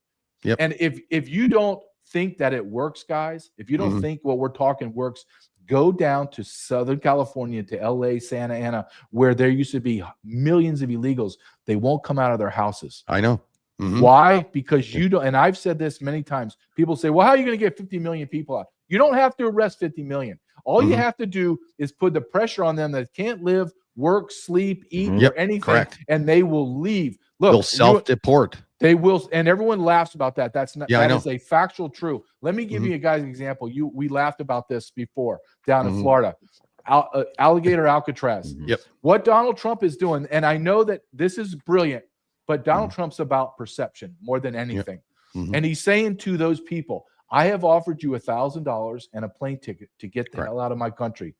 And if you don't think that it works, guys, if you don't think what we're talking works, go down to Southern California, to LA, Santa Ana, where there used to be millions of illegals. They won't come out of their houses. I know. Why? Because you don't, and I've said this many times. People say, well, how are you going to get 50 million people out? You don't have to arrest 50 million. All you have to do is put the pressure on them that can't live, work, sleep, eat, or anything, and they will leave. Look, they'll self-deport. They will, and everyone laughs about that. That's not. That is a factual truth. Let me give you a guy's example. We laughed about this before down in Florida, Alligator Alcatraz. What Donald Trump is doing, and I know that this is brilliant, but Donald Trump's about perception more than anything. And he's saying to those people, I have offered you $1,000 and a plane ticket to get the hell out of my country.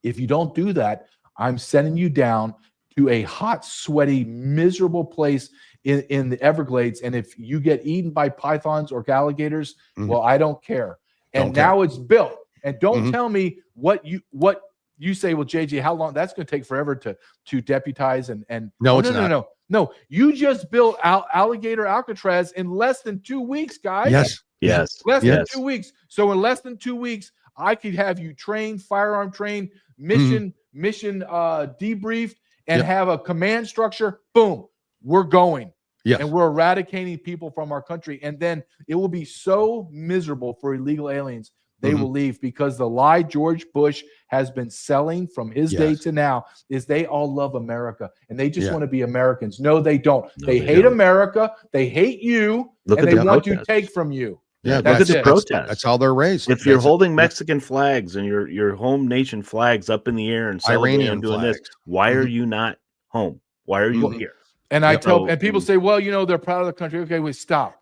If you don't do that, I'm sending you down to a hot, sweaty, miserable place in the Everglades. And if you get eaten by pythons or alligators, well, I don't care. And now it's built. And don't tell me what you say, well, JJ, how long? That's going to take forever to deputize and no. You just built Alligator Alcatraz in less than 2 weeks, guys. Less than 2 weeks. So in less than 2 weeks, I could have you trained, firearm trained, mission debriefed, and have a command structure. Boom, we're going. And we're eradicating people from our country. And then it will be so miserable for illegal aliens. They will leave, because the lie George Bush has been selling from his day to now is they all love America and they just want to be Americans. No, they don't. No, they hate America. They hate you. And they want to take from you. Yeah, that's the protest. That's how they're raised. If you're holding Mexican flags and your home nation flags up in the air and celebrating and doing this, why are you not home? Why are you here? And I tell, and people say, well, they're proud of the country. Okay, wait, stop.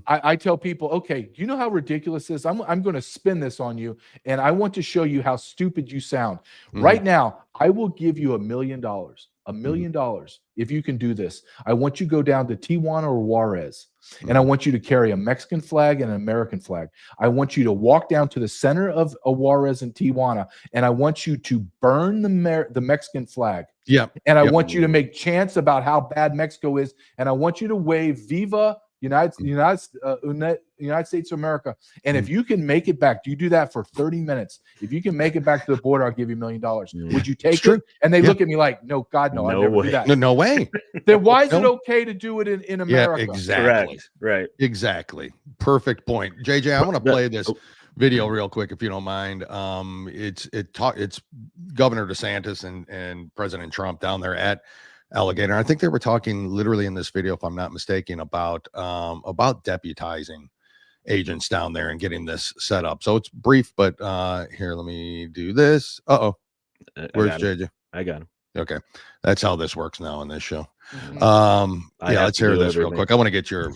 I tell people, okay, do you know how ridiculous this is? I'm going to spin this on you, and I want to show you how stupid you sound. Right now, I will give you $1 million. $1 million if you can do this. I want you to go down to Tijuana or Juarez, and I want you to carry a Mexican flag and an American flag. I want you to walk down to the center of Juarez and Tijuana, and I want you to burn the Mexican flag. And I want you to make chants about how bad Mexico is, and I want you to wave "Viva United States of America." And if you can make it back, you do that for 30 minutes. If you can make it back to the border, I'll give you $1 million. Would you take it? And they look at me like, no, God, no, I'd never do that. No way. Then why is it okay to do it in America? Yeah, exactly. Right. Exactly. Perfect point. JJ, I want to play this video real quick, if you don't mind. It's Governor DeSantis and President Trump down there at Alligator. I think they were talking literally in this video, if I'm not mistaken, about deputizing agents down there and getting this set up. So it's brief, but here, let me do this. Where's JJ? I got him. Okay, that's how this works now in this show. Let's hear this real quick. I want to get your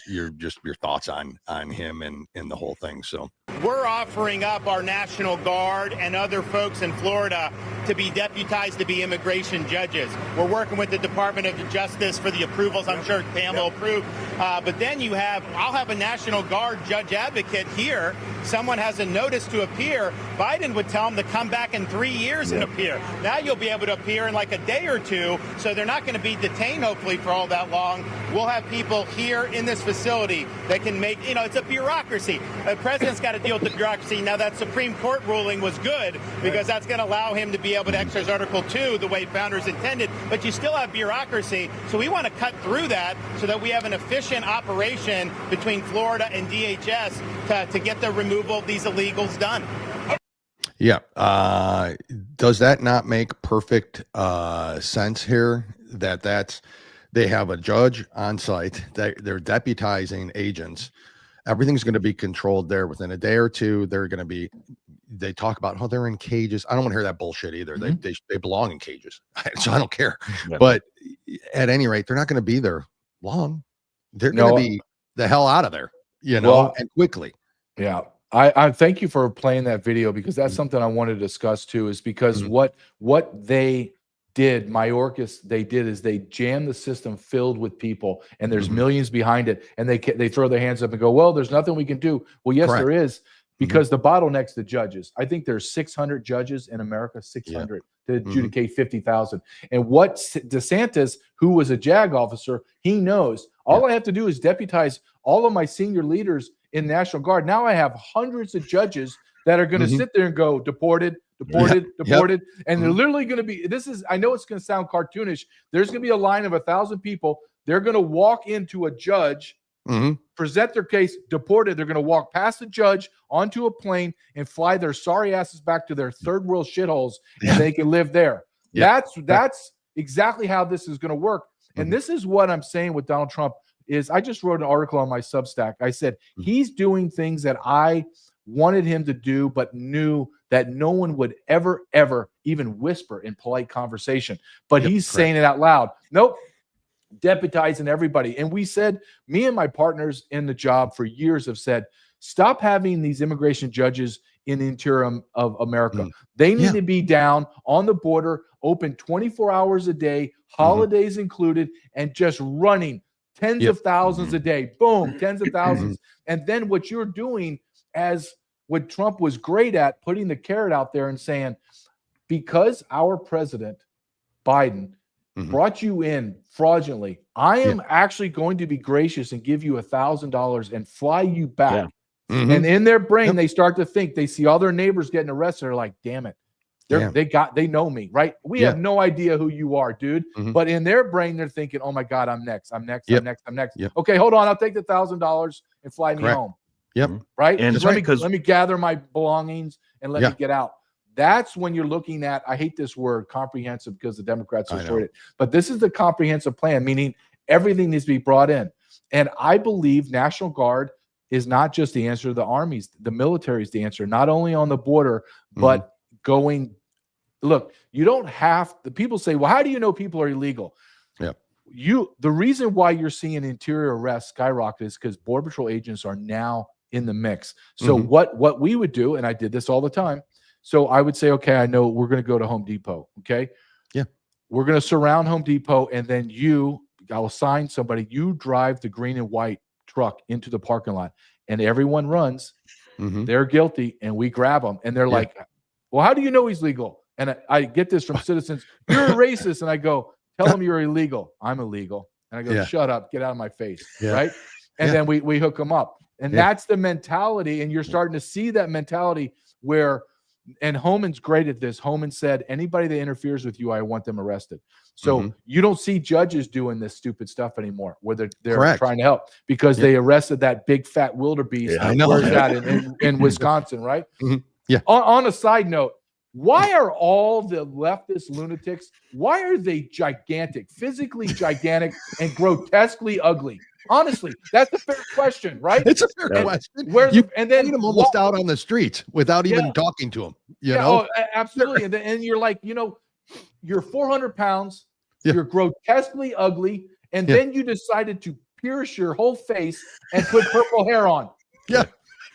thoughts on him and the whole thing. So We're offering up our National Guard and other folks in Florida to be deputized to be immigration judges. We're working with the Department of Justice for the approvals. I'm sure Pam will approve. But then I'll have a National Guard judge advocate here. Someone has a notice to appear. Biden would tell them to come back in 3 years and appear. Now you'll be able to appear in like a day or two. So they're not going to be detained, hopefully, for all that long. We'll have people here in this facility that can make, it's a bureaucracy. The president's got to deal with the bureaucracy. Now, that Supreme Court ruling was good because that's going to allow him to be able to exercise Article 2 the way founders intended. But you still have bureaucracy. So we want to cut through that so that we have an efficient operation between Florida and DHS to get the removal of these illegals done. Yeah. Does that not make perfect sense here? They have a judge on site. They're deputizing agents. Everything's going to be controlled there within a day or two. They talk about, they're in cages. I don't want to hear that bullshit either. Mm-hmm. They belong in cages. So I don't care. Yeah. But at any rate, they're not going to be there long. They're going to be the hell out of there, and quickly. Yeah. I thank you for playing that video, because that's something I wanted to discuss too, is because what they did, Mayorkas, they jammed the system filled with people, and there's millions behind it, and they throw their hands up and go, well, there's nothing we can do. Well, yes, there is, because the bottleneck's the judges. I think there's 600 judges in America, 600 to adjudicate 50,000. And what DeSantis, who was a JAG officer, he knows all I have to do is deputize all of my senior leaders in National Guard. Now I have hundreds of judges that are going to sit there and go deported. And they're literally going to be, I know it's going to sound cartoonish. There's going to be a line of 1,000 people. They're going to walk into a judge, present their case, deported. They're going to walk past the judge onto a plane and fly their sorry asses back to their third world shitholes, and they can live there. That's exactly how this is going to work. And this is what I'm saying with Donald Trump is, I just wrote an article on my Substack. I said, he's doing things that I wanted him to do, but knew that no one would ever even whisper in polite conversation. But he's saying it out loud. Nope. Deputizing everybody. And we said, me and my partners in the job for years have said, stop having these immigration judges in the interior of America. They need to be down on the border, open 24 hours a day, holidays included, and just running tens of thousands a day. Boom, tens of thousands. And then what you're doing, as what Trump was great at, putting the carrot out there and saying, because our president, Biden, brought you in fraudulently, I am actually going to be gracious and give you $1,000 and fly you back. And in their brain, they start to think, they see all their neighbors getting arrested. They're like, damn it. They know me, right? We have no idea who you are, dude. But in their brain, they're thinking, oh my God, I'm next. Okay, hold on. I'll take the $1,000 and fly me home. Right. And just let me gather my belongings and let me get out. That's when you're looking at, I hate this word, comprehensive, because the Democrats destroyed it. But this is the comprehensive plan, meaning everything needs to be brought in. And I believe National Guard is not just the answer to the armies. The military is the answer, not only on the border, but going. Look, you don't have, the people say, well, how do you know people are illegal? The reason why you're seeing interior arrests skyrocket is because Border Patrol agents are now in the mix. So what we would do, and I did this all the time. So I would say, okay, I know we're going to go to Home Depot. Okay. We're going to surround Home Depot, and then I'll assign somebody, you drive the green and white truck into the parking lot, and everyone runs. They're guilty, and we grab them, and they're like, well, how do you know he's legal? And I get this from citizens, you're a racist. And I go, tell them you're illegal. I'm illegal. And I go, shut up, get out of my face. Right. And then we hook them up. And that's the mentality. And you're starting to see that mentality where, and Homan's great at this. Homan said, anybody that interferes with you, I want them arrested. So you don't see judges doing this stupid stuff anymore, where they're trying to help, because they arrested that big fat wildebeest. I know. Where's that in Wisconsin, right? On a side note, why are all the leftist lunatics, why are they gigantic, physically gigantic, and grotesquely ugly? Honestly, that's a fair question, right? It's a fair question. And then them almost out on the streets without even talking to them. You know, absolutely. And you're like, you're 400 pounds, you're grotesquely ugly, and then you decided to pierce your whole face and put purple hair on.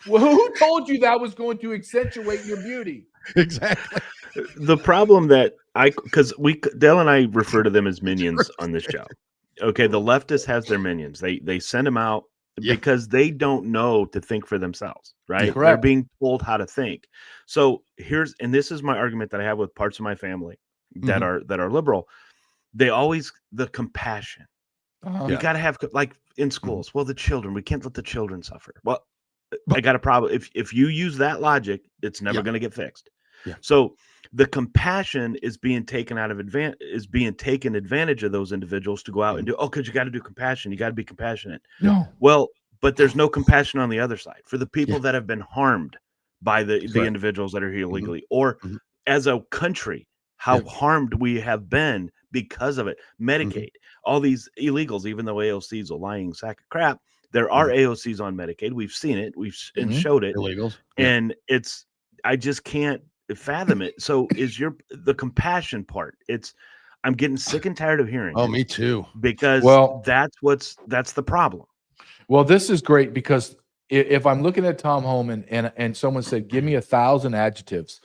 Well, who told you that was going to accentuate your beauty? Exactly. The problem that because Dale and I refer to them as minions on this show. Okay, the leftist has their minions. They send them out because they don't know to think for themselves, right? Correct. They're being told how to think. So this is my argument that I have with parts of my family that are liberal. They always the compassion. You got to have, like in schools. Well, the children, we can't let the children suffer. Well, I got a problem. If you use that logic, it's never going to get fixed. Yeah. So the compassion is being taken advantage of those individuals to go out and do, because you got to do compassion. You got to be compassionate. No. Well, but there's no compassion on the other side for the people that have been harmed by the individuals that are here illegally, or as a country, how harmed we have been because of it. Medicaid, all these illegals, even though AOC is a lying sack of crap, there are AOCs on Medicaid. We've seen it. We've showed it. Illegals. And I just can't fathom it. So the compassion part, I'm getting sick and tired of hearing. Oh, it me too. because that's the problem. Well, this is great because if I'm looking at Tom Homan and someone said, give me 1,000 adjectives,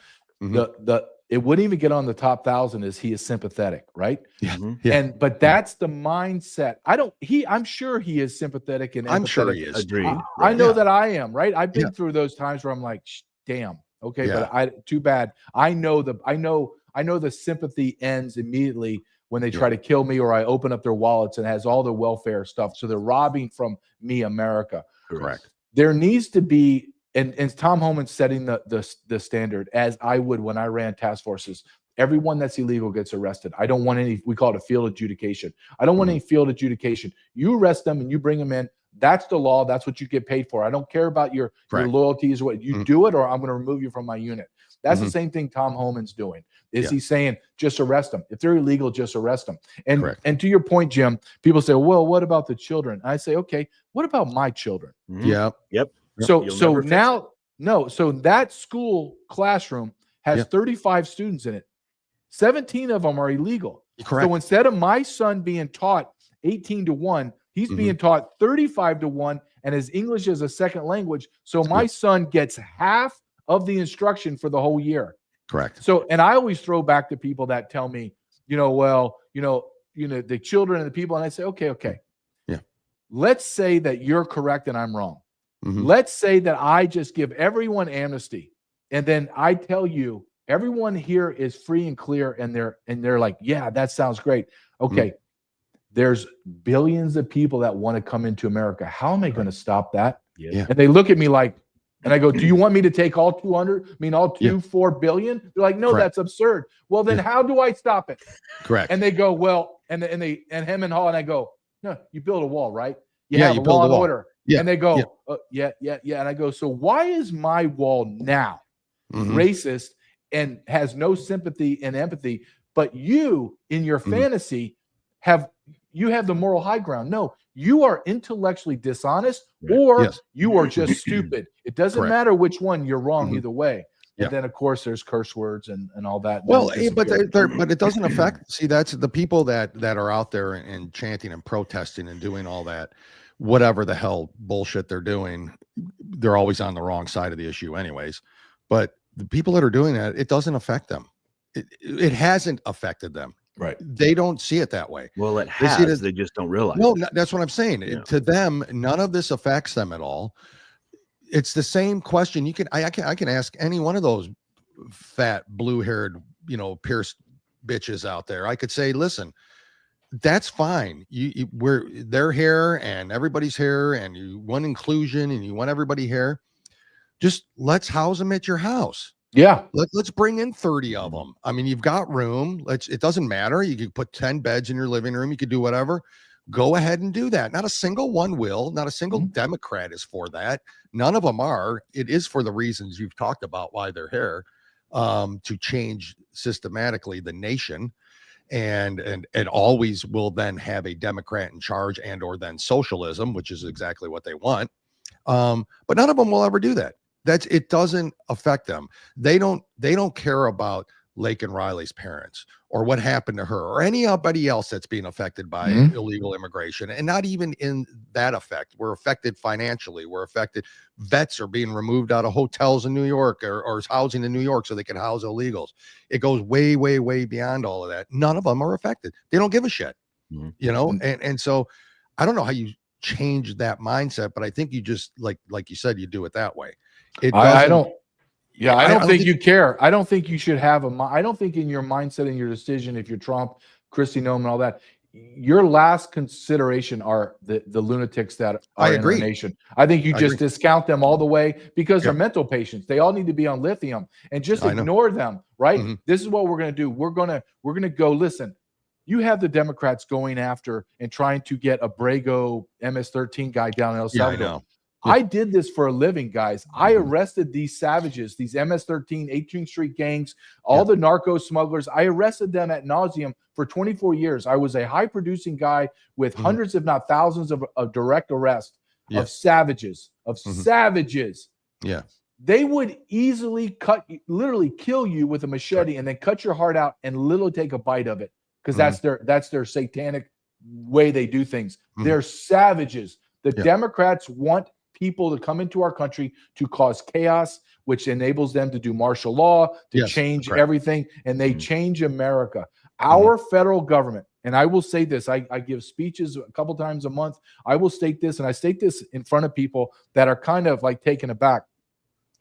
it wouldn't even get on the top 1,000 as he is sympathetic, right? Yeah. But that's the mindset. I'm sure he is sympathetic and empathetic. I'm sure he is. Agreed. I know that I am, right? I've been through those times where I'm like, damn, okay, but too bad. I know the sympathy ends immediately when they try to kill me, or I open up their wallets and it has all their welfare stuff. So they're robbing from me, America. Correct. There needs to be, and Tom Homan setting the standard, as I would when I ran task forces. Everyone that's illegal gets arrested. I don't want any, we call it a field adjudication. I don't want any field adjudication. You arrest them and you bring them in. That's the law. That's what you get paid for. I don't care about your loyalties or what you do it, or I'm going to remove you from my unit. That's the same thing Tom Homan's doing. He's saying, just arrest them. If they're illegal, just arrest them. And to your point, Jim, people say, well, what about the children? I say, okay, what about my children? Yep. So that school classroom has 35 students in it. 17 of them are illegal. Correct. So instead of my son being taught 18-1, he's being taught 35-1, and his English is a second language. So my son gets half of the instruction for the whole year. Correct. So, and I always throw back to people that tell me, the children and the people, and I say, okay. Yeah. Let's say that you're correct and I'm wrong. Let's say that I just give everyone amnesty, and then I tell you everyone here is free and clear, and they're like, yeah, that sounds great. Okay. There's billions of people that want to come into America. How am I going to stop that? Yeah. And they look at me like, and I go, do you want me to take all 200? I mean, all 4 billion? They're like, no, that's absurd. Well, then how do I stop it? Correct. And they go, well, and him and Hall, and I go, no, you build a wall, right? You you have a build law a and wall. order. Yeah. And they go, yeah. And I go, so why is my wall now racist and has no sympathy and empathy, but you in your fantasy have the moral high ground? No, you are intellectually dishonest, or you are just stupid. It doesn't matter which one, you're wrong either way. And then, of course, there's curse words and all that. Well, but it doesn't affect. See, that's the people that are out there and chanting and protesting and doing all that, whatever the hell bullshit they're doing. They're always on the wrong side of the issue, anyways. But the people that are doing that, it doesn't affect them. It hasn't affected them. Right. They don't see it that way. Well, it has. They just don't realize. No, that's what I'm saying. To them, none of this affects them at all. It's the same question. I can ask any one of those fat, blue-haired, pierced bitches out there. I could say, listen, that's fine. Their hair and everybody's hair, and you want inclusion and you want everybody here. Just let's house them at your house. Yeah. Let's bring in 30 of them. I mean, you've got room. It doesn't matter. You could put 10 beds in your living room. You could do whatever. Go ahead and do that. Not a single one will. Not a single Democrat is for that. None of them are. It is for the reasons you've talked about why they're here, to change systematically the nation, and always will then have a Democrat in charge or then socialism, which is exactly what they want. But none of them will ever do that. It doesn't affect them. They don't care about Lake and Riley's parents or what happened to her or anybody else that's being affected by illegal immigration. And not even in that effect. We're affected financially. We're affected. Vets are being removed out of hotels in New York or housing in New York so they can house illegals. It goes way, way, way beyond all of that. None of them are affected. They don't give a shit, you know? And so I don't know how you change that mindset, but I think you just like you said, you do it that way. I don't think you care. I don't think you should have I don't think in your mindset and your decision, if you're Trump, Kristi Noem and all that, your last consideration are the lunatics that are in our nation. I think you just discount them all the way because they're mental patients. They all need to be on lithium and just ignore them, right? This is what we're going to do. We're going to go, listen, you have the Democrats going after and trying to get a Brago MS-13 guy down in El Salvador. I know. I did this for a living, guys. I arrested these savages, these MS-13, 18th Street gangs, all the narco smugglers. I arrested them ad nauseum for 24 years. I was a high-producing guy with hundreds, if not thousands, of direct arrest of savages, savages. Yeah. They would easily literally kill you with a machete and then cut your heart out and literally take a bite of it because that's their satanic way they do things. They're savages. The Democrats want people to come into our country to cause chaos, which enables them to do martial law, to change everything, and they change America. Our federal government, and I will say this, I give speeches a couple times a month. I will state this, and I state this in front of people that are kind of like taken aback.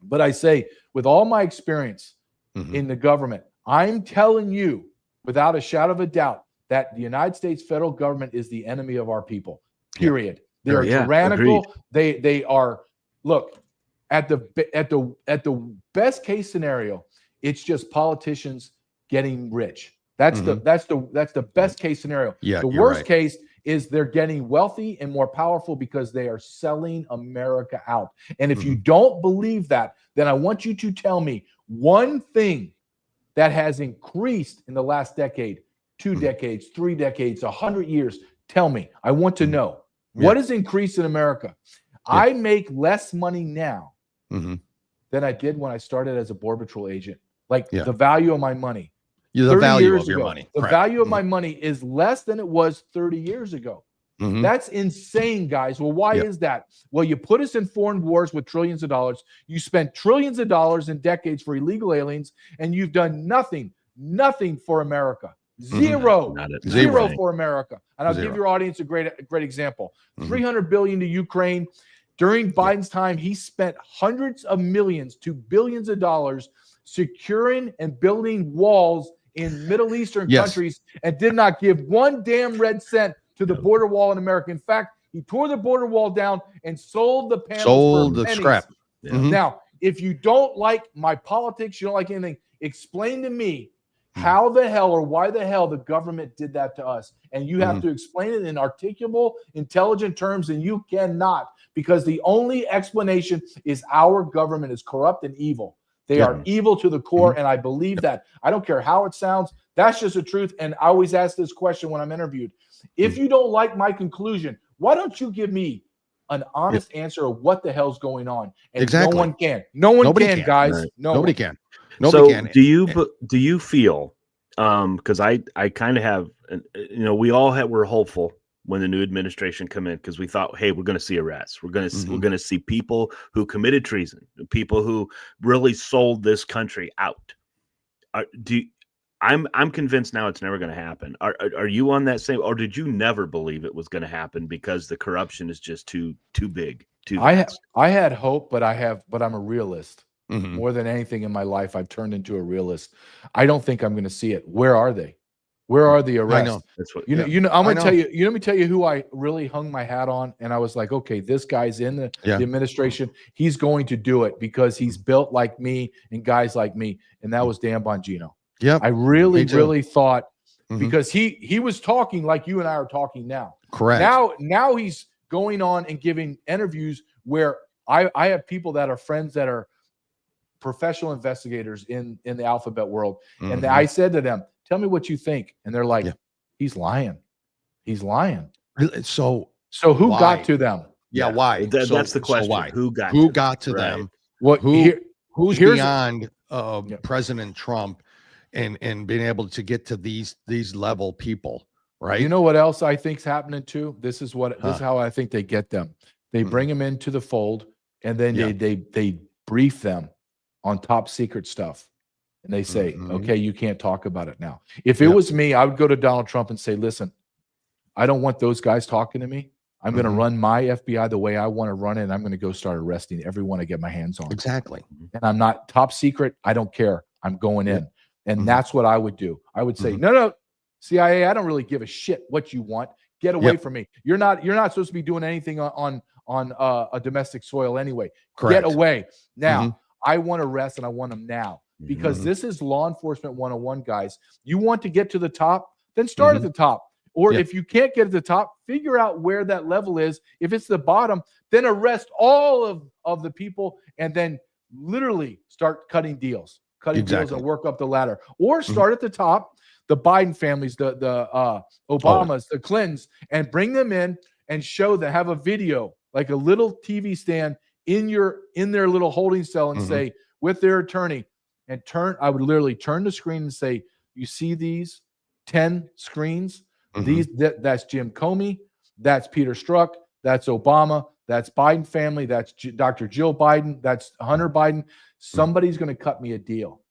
But I say, with all my experience in the government, I'm telling you without a shadow of a doubt that the United States federal government is the enemy of our people, period. They're tyrannical. Agreed. They are, look, at the best case scenario, it's just politicians getting rich. That's the best case scenario. Yeah, the worst case is they're getting wealthy and more powerful because they are selling America out. And if you don't believe that, then I want you to tell me one thing that has increased in the last decade, 2 decades, 3 decades, 100 years. Tell me. I want to know. What has increased in America? I make less money now than I did when I started as a Border Patrol agent. Like the value of my money. The value of your money. The value of my money is less than it was 30 years ago. That's insane, guys. Well, why is that? Well, you put us in foreign wars with trillions of dollars. You spent trillions of dollars in decades for illegal aliens, and you've done nothing for America. Zero for America. And I'll give your audience a great example. $300 billion to Ukraine. During Biden's time, he spent hundreds of millions to billions of dollars securing and building walls in Middle Eastern countries and did not give one damn red cent to the border wall in America. In fact, he tore the border wall down and sold the panels for pennies. Scrap. Now, if you don't like my politics, you don't like anything, explain to me how the hell or why the hell the government did that to us. And you have to explain it in articulable, intelligent terms, and you cannot, because the only explanation is our government is corrupt and evil. They are evil to the core, and I believe that. I don't care how it sounds. That's just the truth. And I always ask this question when I'm interviewed. If you don't like my conclusion, why don't you give me an honest answer of what the hell's going on? And no one can. Nobody can, guys. Right. Nobody can. Do you feel, because I kind of have, we all were hopeful when the new administration come in, because we thought, hey, we're going to see arrests. We're going to see people who committed treason, people who really sold this country out. I'm convinced now it's never going to happen. Are you on that same, or did you never believe it was going to happen because the corruption is just too big? I had hope, but I'm a realist. More than anything in my life, I've turned into a realist. I don't think I'm going to see it. Where are they? Where are the arrests? I know. That's what, I'm going to tell you. Let me tell you who I really hung my hat on, and I was like, okay, this guy's in the administration. He's going to do it because he's built like me and guys like me, and that was Dan Bongino. Yeah, I really thought because he was talking like you and I are talking now. Correct. Now he's going on and giving interviews where I have people that are friends that are professional investigators in the alphabet world. And I said to them, tell me what you think. And they're like, he's lying. He's lying. So who got to them? Yeah. Why? That's the question. So why? Who got to them? What? Who's beyond President Trump and being able to get to these level people, right? You know what else I think's happening too? This is how I think they get them. They bring them into the fold, and then they brief them on top secret stuff. And they say, okay, you can't talk about it now. If it was me, I would go to Donald Trump and say, listen, I don't want those guys talking to me. I'm going to run my FBI the way I want to run it, and I'm going to go start arresting everyone I get my hands on. Exactly. And I'm not top secret. I don't care. I'm going in. And that's what I would do. I would say, no, CIA, I don't really give a shit what you want. Get away from me. You're not supposed to be doing anything on a domestic soil anyway. Correct. Get away. Now, I want arrests, and I want them now. Because this is law enforcement 101, guys. You want to get to the top, then start at the top. Or if you can't get to the top, figure out where that level is. If it's the bottom, then arrest all of the people and then literally start cutting deals and work up the ladder. Or start at the top, the Biden families, the Obamas, the Clintons, and bring them in and show them, have a video, like a little TV stand in their little holding cell and say, with their attorney, and I would literally turn the screen and say, you see these 10 screens? That's Jim Comey, that's Peter Strzok, that's Obama, that's Biden family, that's Dr. Jill Biden, that's Hunter Biden. Somebody's going to cut me a deal.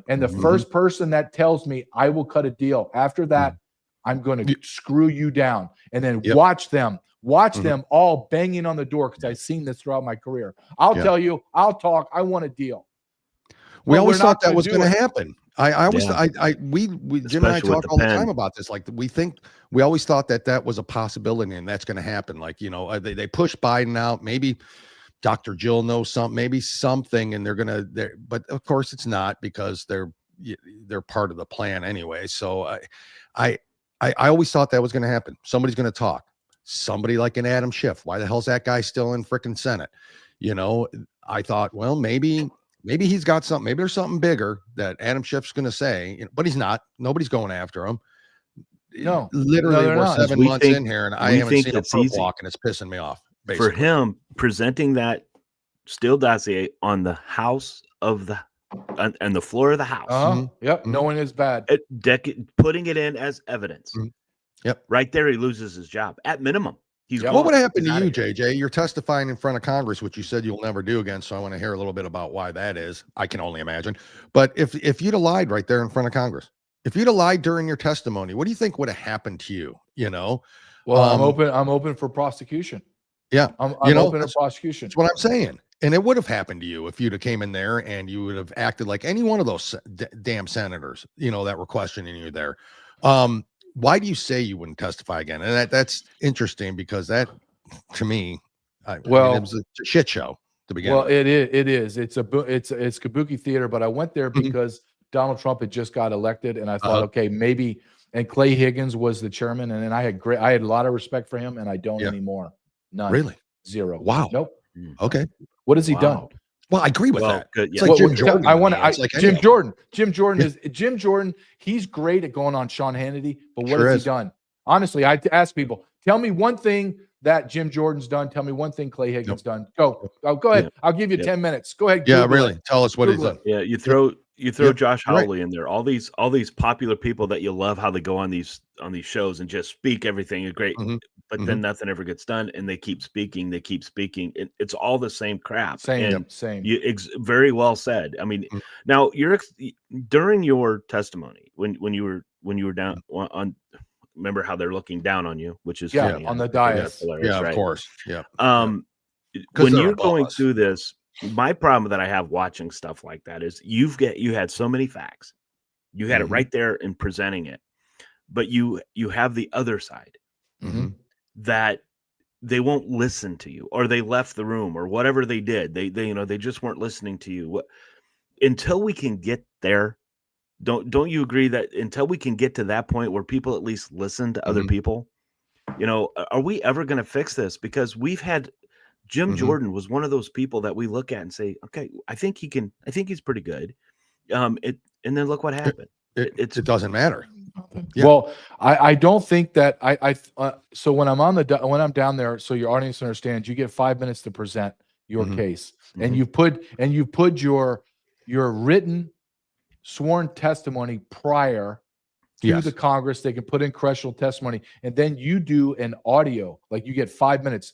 And the first person that tells me I will cut a deal, after that, I'm going to screw you down. And then watch them all banging on the door, because I've seen this throughout my career. I'll tell you, I'll talk, I want a deal. We always thought that was going to happen. Jim and I talk all the time about this. Like, we always thought that was a possibility, and that's going to happen. Like, they push Biden out. Maybe Dr. Jill knows something, maybe something, and but of course it's not, because they're part of the plan anyway. So I always thought that was going to happen. Somebody's going to talk. Somebody like an Adam Schiff. Why the hell's that guy still in frickin' Senate? I thought, well, maybe he's got something. Maybe there's something bigger that Adam Schiff's going to say, but he's not. Nobody's going after him. No, literally, we're not. 7 months in here, and I haven't seen a perp walk, and it's pissing me off. Basically. For him, presenting that Steele dossier on the house of and the floor of the house. Knowing it's bad. Putting it in as evidence. Right there, he loses his job at minimum. What would happen to you, JJ? You're testifying in front of Congress, which you said you'll never do again. So I want to hear a little bit about why that is. I can only imagine. But if you'd have lied right there in front of Congress, if you'd have lied during your testimony, what do you think would have happened to you? Well, I'm open for prosecution. I'm open to prosecution. That's what I'm saying. And it would have happened to you if you'd have came in there and you would have acted like any one of those damn senators, that were questioning you there. Why do you say you wouldn't testify again? And that's interesting, because that, to me, it was a shit show to begin with. It is. It's Kabuki theater, but I went there because Donald Trump had just got elected, and I thought, okay, maybe. And Clay Higgins was the chairman, and then I had a lot of respect for him, and I don't anymore. None. Really? Zero. Wow. Nope. Okay. What has he done? Well, I agree with that. Good. It's like Jim Jordan. Jim Jordan. Jim Jordan. He's great at going on Sean Hannity, but what has he done? Honestly, I ask people, tell me one thing that Jim Jordan's done. Tell me one thing Clay Higgins done. Go ahead. I'll give you 10 minutes. Go ahead. Yeah, really. Tell us what he's done. Yeah, you throw Josh Hawley in there. All these popular people that you love how they go on these shows and just speak everything is great. But then nothing ever gets done, and they keep speaking. It's all the same crap. Same. Very well said. I mean, now during your testimony when you were down on. Remember how they're looking down on you, which is funny, on the dais. Yeah, of course. Yeah. When you're going through this, my problem that I have watching stuff like that is you had so many facts, you had it right there in presenting it, but you have the other side that they won't listen to you, or they left the room, or whatever they did. They just weren't listening to you. Until we can get there. Don't you agree that until we can get to that point where people at least listen to other people, are we ever going to fix this? Because we've had Jim Jordan was one of those people that we look at and say, okay, I think he's pretty good. And then look what happened. It doesn't matter. Yeah. Well, I don't think that so when I'm down there, so your audience understands, you get 5 minutes to present your case, and you put your written sworn testimony prior to the Congress. They can put in congressional testimony, and then you do an audio, like you get 5 minutes.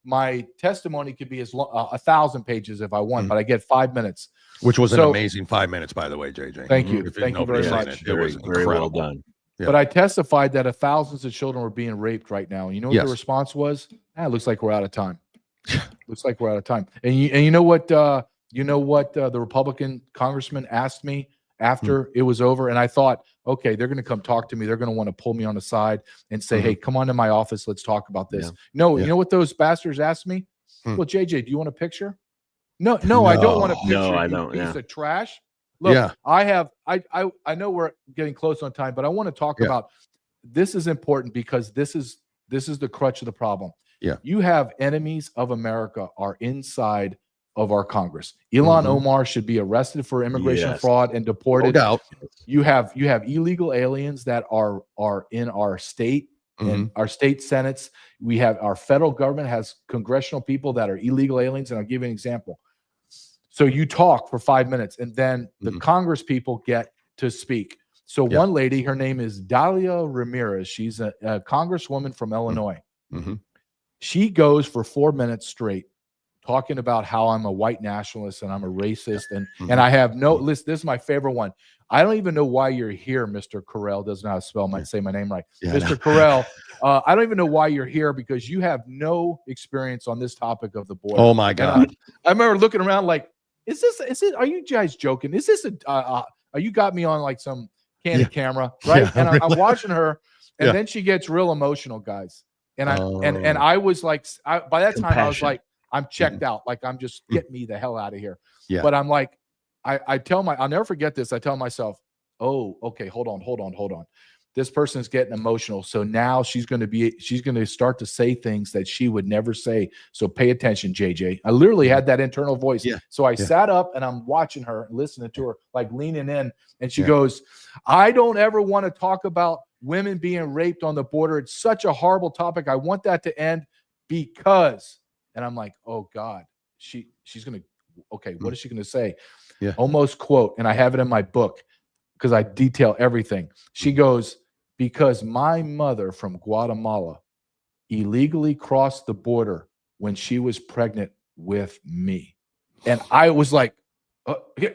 My testimony could be as long 1,000 pages if I want, but I get 5 minutes. Which was an amazing 5 minutes, by the way, JJ. Thank you. Thank you very much. It was very well done. Yeah. But I testified that thousands of children were being raped right now. You know what the response was? It looks like we're out of time. Looks like we're out of time. And you know what? The Republican congressman asked me after it was over, and I thought, okay, they're going to come talk to me. They're going to want to pull me on the side and say, "Hey, come on to my office. Let's talk about this." No, you know what those bastards asked me? Well, JJ, do you want a picture? No, I don't want a picture. No, I don't. Piece of trash. Look, I know we're getting close on time, but I want to talk about this is important because this is the crutch of the problem. Yeah. You have enemies of America are inside of our Congress. Ilhan Omar should be arrested for immigration fraud and deported. No doubt. You have illegal aliens that are in our state and our state senates. We have our federal government has congressional people that are illegal aliens, and I'll give you an example. So you talk for 5 minutes, and then the Congress people get to speak. So one lady, her name is Dalia Ramirez. She's a congresswoman from Illinois. She goes for 4 minutes straight talking about how I'm a white nationalist and I'm a racist. And I have no list. This is my favorite one. I don't even know why you're here, Mr. Carrell. Doesn't know how to spell say my name right. Mr. Carrell. I don't even know why you're here because you have no experience on this topic of the border. Oh my God. I remember looking around like, is it? Are you guys joking? Is this are you got me on like some candid camera, right? And I'm watching her, and then she gets real emotional, guys. And I was like, by that time I was like, I'm checked out. Like I'm just get me the hell out of here. Yeah. But I'm like, I'll never forget this. I tell myself, oh, okay, hold on. This person's getting emotional. So now she's going to start to say things that she would never say. So pay attention, JJ. I literally had that internal voice. Yeah. So I sat up and I'm watching her, listening to her, like leaning in. And she goes, I don't ever want to talk about women being raped on the border. It's such a horrible topic. I want that to end because, and I'm like, oh God, she's going to, okay, what is she going to say? Yeah. Almost quote. And I have it in my book because I detail everything. She goes, because my mother from Guatemala illegally crossed the border when she was pregnant with me. And I was like,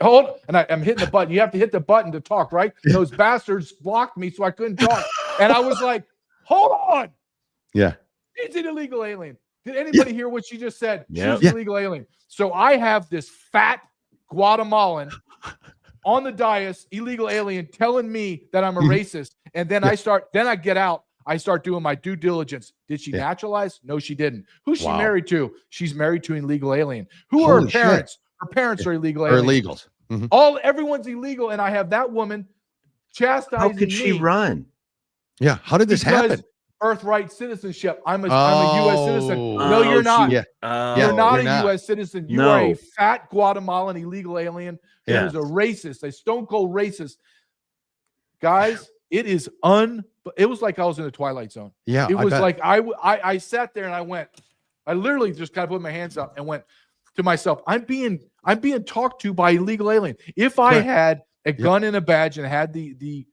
hold, and I'm hitting the button. You have to hit the button to talk, right? Those bastards blocked me so I couldn't talk. And I was like, hold on. Yeah. She's an illegal alien. Did anybody hear what she just said? She's an illegal alien. So I have this fat Guatemalan on the dais, illegal alien, telling me that I'm a racist. And then I get out. I start doing my due diligence. Did she naturalize? No, she didn't. Who's she married to? She's married to an illegal alien. Who are her parents? Her parents are illegal aliens. Everyone's illegal. And I have that woman chastising me. How could she run? Yeah. How did this happen? Birthright citizenship. I'm a U.S. citizen. No, you're not. You're not a U.S. citizen. You are a fat Guatemalan illegal alien. It is a racist, a stone cold racist. Guys, it was like I was in the Twilight Zone. Yeah. It was like I sat there and I literally just kind of put my hands up and went to myself, I'm being talked to by illegal alien. If I had a gun and a badge and had the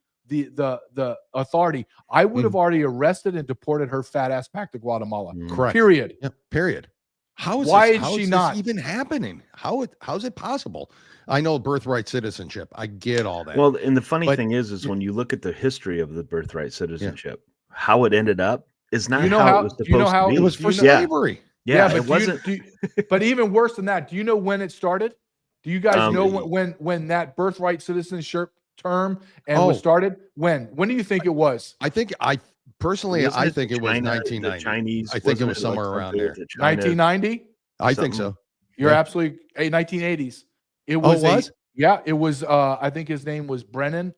authority, I would have already arrested and deported her fat ass back to Guatemala. Correct. Period. Yeah, period. How is this even happening? How's it possible? I know birthright citizenship. I get all that. Well, and the funny thing is when you look at the history of the birthright citizenship, how it ended up is not how it was supposed to be. It was for slavery. Yeah, but it wasn't. But even worse than that, do you know when it started? Do you guys know when that birthright citizenship term was started? When do you think it was? I think it was 1990. Chinese. I think it was somewhere around there. 1990. I think so. You're absolutely 1980s. It was. It was. I think his name was Brennan.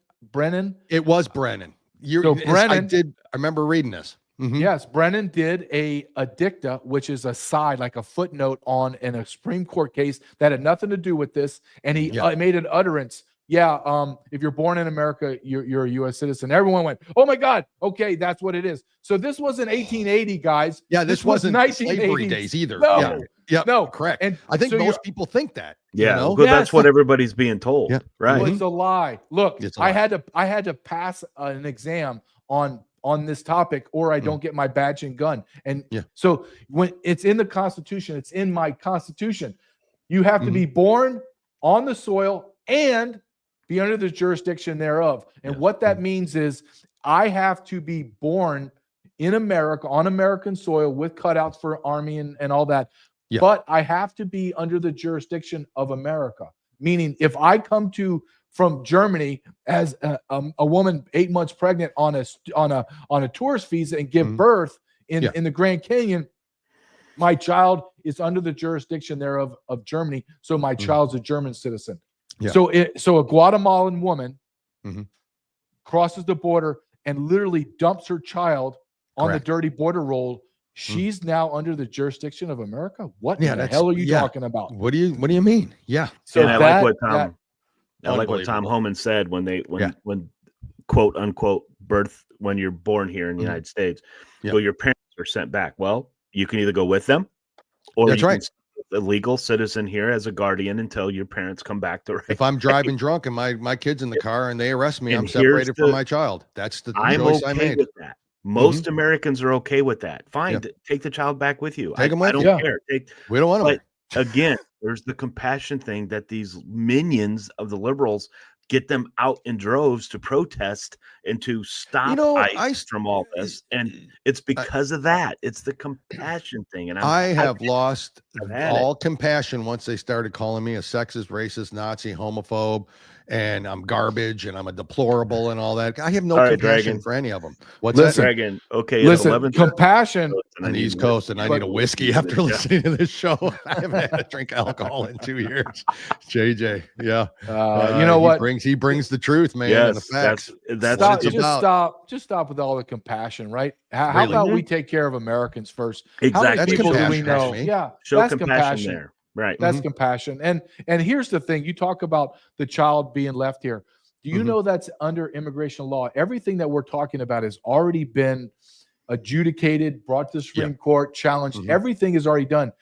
It was Brennan. Brennan. I remember reading this. Yes, Brennan did a dicta, which is a side, like a footnote on in a Supreme Court case that had nothing to do with this, and he made an utterance if you're born in America, you're a U.S. citizen. Everyone went, oh my God, okay, that's what it is. So this wasn't 1880, guys. Yeah, this wasn't slavery days either. No, no, correct. And I think so most people think that. Yeah, you know? well, that's what everybody's being told. Yeah. Right. Well, it's a lie. Look, It's a lie. I had to pass an exam on this topic, or I don't get my badge and gun. And so when it's in the Constitution, it's in my Constitution. You have to be born on the soil and be under the jurisdiction thereof. And what that means is I have to be born in America, on American soil, with cutouts for Army and all that. Yeah. But I have to be under the jurisdiction of America. Meaning, if I come from Germany as a woman 8 months pregnant on a tourist visa and give birth in the Grand Canyon, my child is under the jurisdiction thereof of Germany. So my child's a German citizen. Yeah. So a Guatemalan woman crosses the border and literally dumps her child on the dirty border roll. She's now under the jurisdiction of America. What the hell are you talking about? What do you mean? Yeah. So and I like what Tom I like what Tom Unbelievable. Homan said when quote unquote birth, when you're born here in the United States, well, your parents are sent back. Well, you can either go with them, or That's you right. can stay a legal citizen here as a guardian until your parents come back to right. If I'm driving drunk and my kid's in the car and they arrest me, And I'm separated here's from my child. That's the I'm choice okay I made. with that. Most Americans are okay with that. Fine, take the child back with you. Take them with I don't you. care. We don't want them. But again, there's the compassion thing that these minions of the liberals get them out in droves to protest and to stop ICE from all this. And it's because of that. It's the compassion thing. And I have lost all compassion once they started calling me a sexist, racist, Nazi, homophobe, and I'm garbage and I'm a deplorable and all that. I have no compassion for any of them. What's that? Dragon? Okay, listen, compassion on the East Coast, and I need a whiskey after listening to this show. I haven't had a drink of alcohol in 2 years. JJ, you know what? He brings the truth, man. And the facts. That's what it's about. Just stop with all the compassion, right? How about we take care of Americans first? Exactly. How many people do we know? Yeah, show compassion there. Right. That's compassion. And here's the thing. You talk about the child being left here. Do you know that's under immigration law? Everything that we're talking about has already been adjudicated, brought to the Supreme Court, challenged. Everything is already done.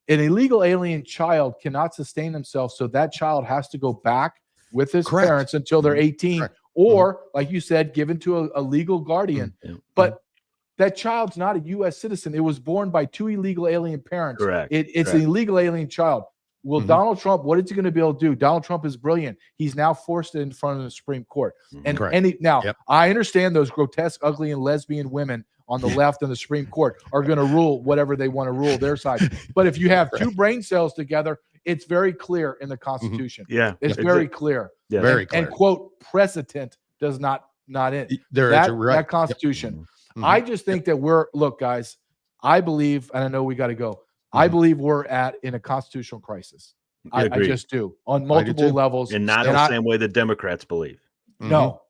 An illegal alien child cannot sustain themselves, so that child has to go back with his parents until they're 18, or, like you said, given to a legal guardian. But that child's not a U.S. citizen. It was born by two illegal alien parents. Correct. It's an illegal alien child. Well, Donald Trump, what is he going to be able to do? Donald Trump is brilliant. He's now forced it in front of the Supreme Court. I understand those grotesque, ugly, and lesbian women on the left and the Supreme Court are going to rule whatever they want to rule their side. But if you have two brain cells together, it's very clear in the Constitution. It's very clear. Very clear. And quote, precedent does not in that Constitution. I just think that look, guys, I believe, and I know we got to go. I believe we're in a constitutional crisis. I just do, on multiple levels. And not the same way the Democrats believe. No.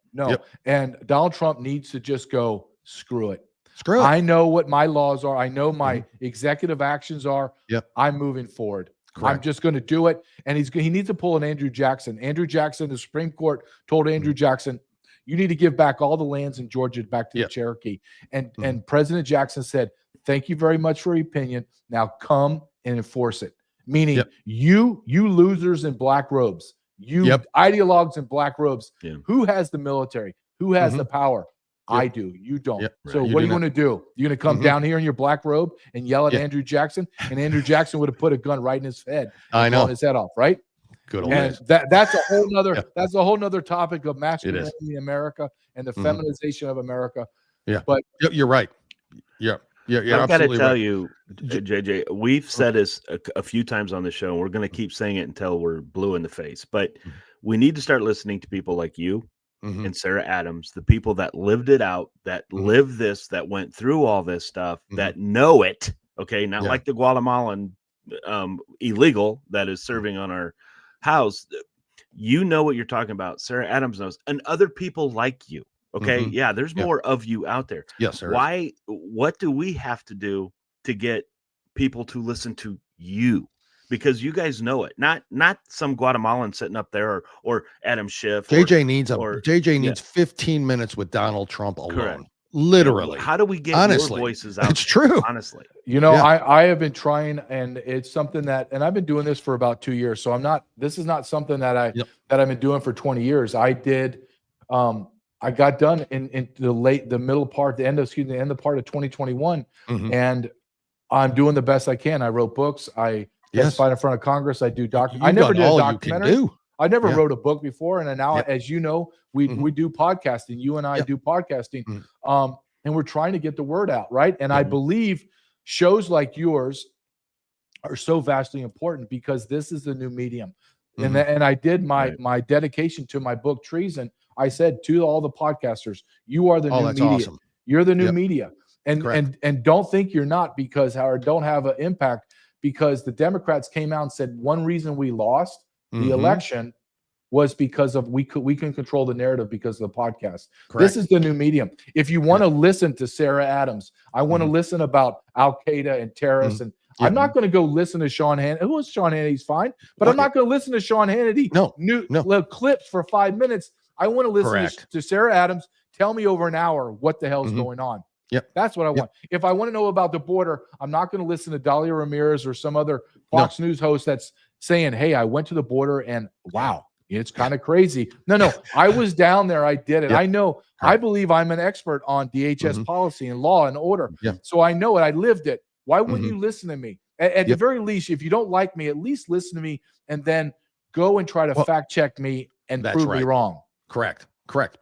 And Donald Trump needs to just go, screw it. I know what my laws are. I know my executive actions are. I'm moving forward. I'm just going to do it. And he needs to pull an Andrew Jackson. Andrew Jackson, the Supreme Court told Andrew Jackson, you need to give back all the lands in Georgia back to the Cherokee. And President Jackson said, thank you very much for your opinion. Now come and enforce it. Meaning you losers in black robes, you ideologues in black robes, who has the military? Who has the power? I do. You don't. So what are you going to do? You're going to come down here in your black robe and yell at Andrew Jackson? And Andrew Jackson would have put a gun right in his head. I know. Blown his head off, right? Good old and that's a whole nother that's a whole nother topic of masculinity in America and the feminization of America. But you're right. I've got to tell you, JJ, we've said this a few times on the show, and we're going to keep saying it until we're blue in the face. But we need to start listening to people like you and Sarah Adams, the people that lived it out, that lived this, that went through all this stuff, that know it. Okay, not like the Guatemalan illegal that is serving on our house. You know what you're talking about. Sarah Adams knows, and other people like you. Okay. There's more of you out there. Yes, sir. What do we have to do to get people to listen to you? because you guys know it. Not some Guatemalan sitting up there or Adam Schiff. JJ needs 15 minutes with Donald Trump alone. Correct. Literally. How do we get honestly, your voices out? It's true. Honestly. I have been trying, and it's something and I've been doing this for about 2 years. So this is not something that I've been doing for 20 years. I did, I got done in the middle part, the end of 2021. And I'm doing the best I can. I wrote books. I testified in front of Congress. I do I never did a documentary. I never wrote a book before. And now, as you know, we do podcasting. You and I do podcasting. And we're trying to get the word out, right? And I believe shows like yours are so vastly important because this is the new medium. And I did my dedication to my book Treason. I said to all the podcasters, you are the new media. Awesome. You're the new media. And don't think you're not don't have an impact, because the Democrats came out and said one reason we lost the election was because of we can control the narrative because of the podcast. Correct. This is the new medium. If you want to listen to Sarah Adams, I want to listen about Al Qaeda and terrorists, and I'm not going to go listen to Sean Hannity. Who is Sean Hannity's fine, but I'm not going to listen to Sean Hannity. No clips for 5 minutes. I want to listen to Sarah Adams tell me over an hour what the hell's going on. That's what I want. If I want to know about the border, I'm not going to listen to Dalia Ramirez or some other Fox News host that's saying, hey, I went to the border and wow, it's kind of crazy. No, I was down there. I did it. I know. I believe I'm an expert on DHS policy and law and order. So I know it. I lived it. Why wouldn't you listen to me? At the very least, if you don't like me, at least listen to me and then go and try to fact check me and prove me wrong. Correct.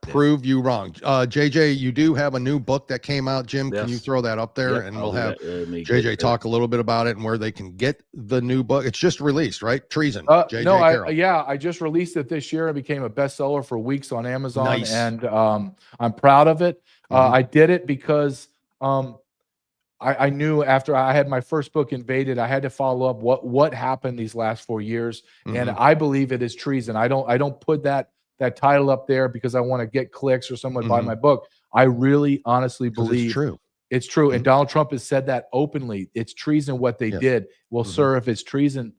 Prove you wrong. JJ, you do have a new book that came out. Jim, can you throw that up there? And we'll have JJ talk a little bit about it and where they can get the new book. It's just released, right? Treason. JJ Carrell. I just released it this year. It became a bestseller for weeks on Amazon. And I'm proud of it. I did it because I knew after I had my first book Invaded, I had to follow up what happened these last 4 years. And I believe it is treason. I don't put that title up there because I want to get clicks or someone buy my book. I really honestly believe it's true. And Donald Trump has said that openly. It's treason what they did. Well, sir, if it's treason,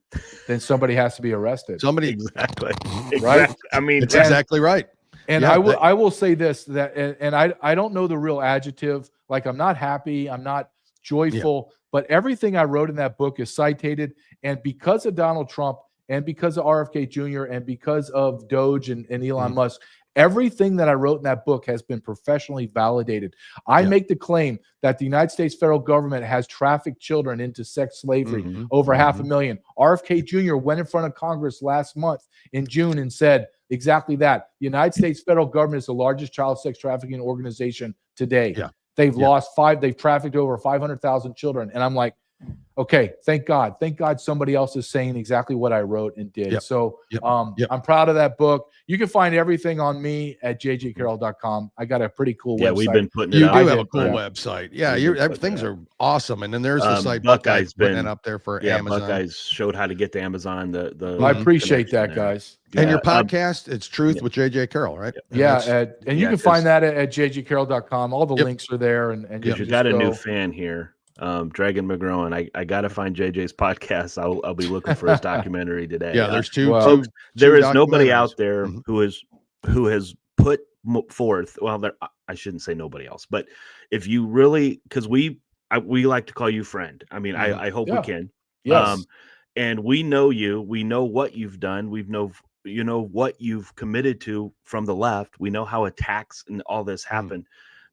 then somebody has to be arrested. Exactly. Right. I mean, it's exactly right. And I will say this, that and I don't know the real adjective. Like, I'm not happy, I'm not joyful, but everything I wrote in that book is cited. And because of Donald Trump, and because of RFK Jr. and because of Doge and Elon Musk, everything that I wrote in that book has been professionally validated. I make the claim that the United States federal government has trafficked children into sex slavery, over 500,000. RFK Jr. went in front of Congress last month in June and said exactly that. The United States federal government is the largest child sex trafficking organization today. They've they've trafficked over 500,000 children. And I'm like, okay, thank God somebody else is saying exactly what I wrote and did. So I'm proud of that book. You can find everything on me at jjcarrell.com. I got a pretty cool website. We've been putting it out. You do have a cool website. Things are awesome. And then there's the site Buckeye's been up there for Amazon. Buckeyes showed how to get to Amazon. I appreciate that, guys. And your podcast, it's Truth with JJ Carrell, right? And you can find that at jjcarrell.com. All the links are there. And you got a new fan here. Dragon McGrowan. I gotta find JJ's podcast. I'll be looking for his documentary today. There's two. There is nobody out there who has put forth. Well, I shouldn't say nobody else, but if you really, because we like to call you friend. I mean, I hope we can. Yes. And we know you. We know what you've done. You know what you've committed to from the left. We know how attacks and all this happen,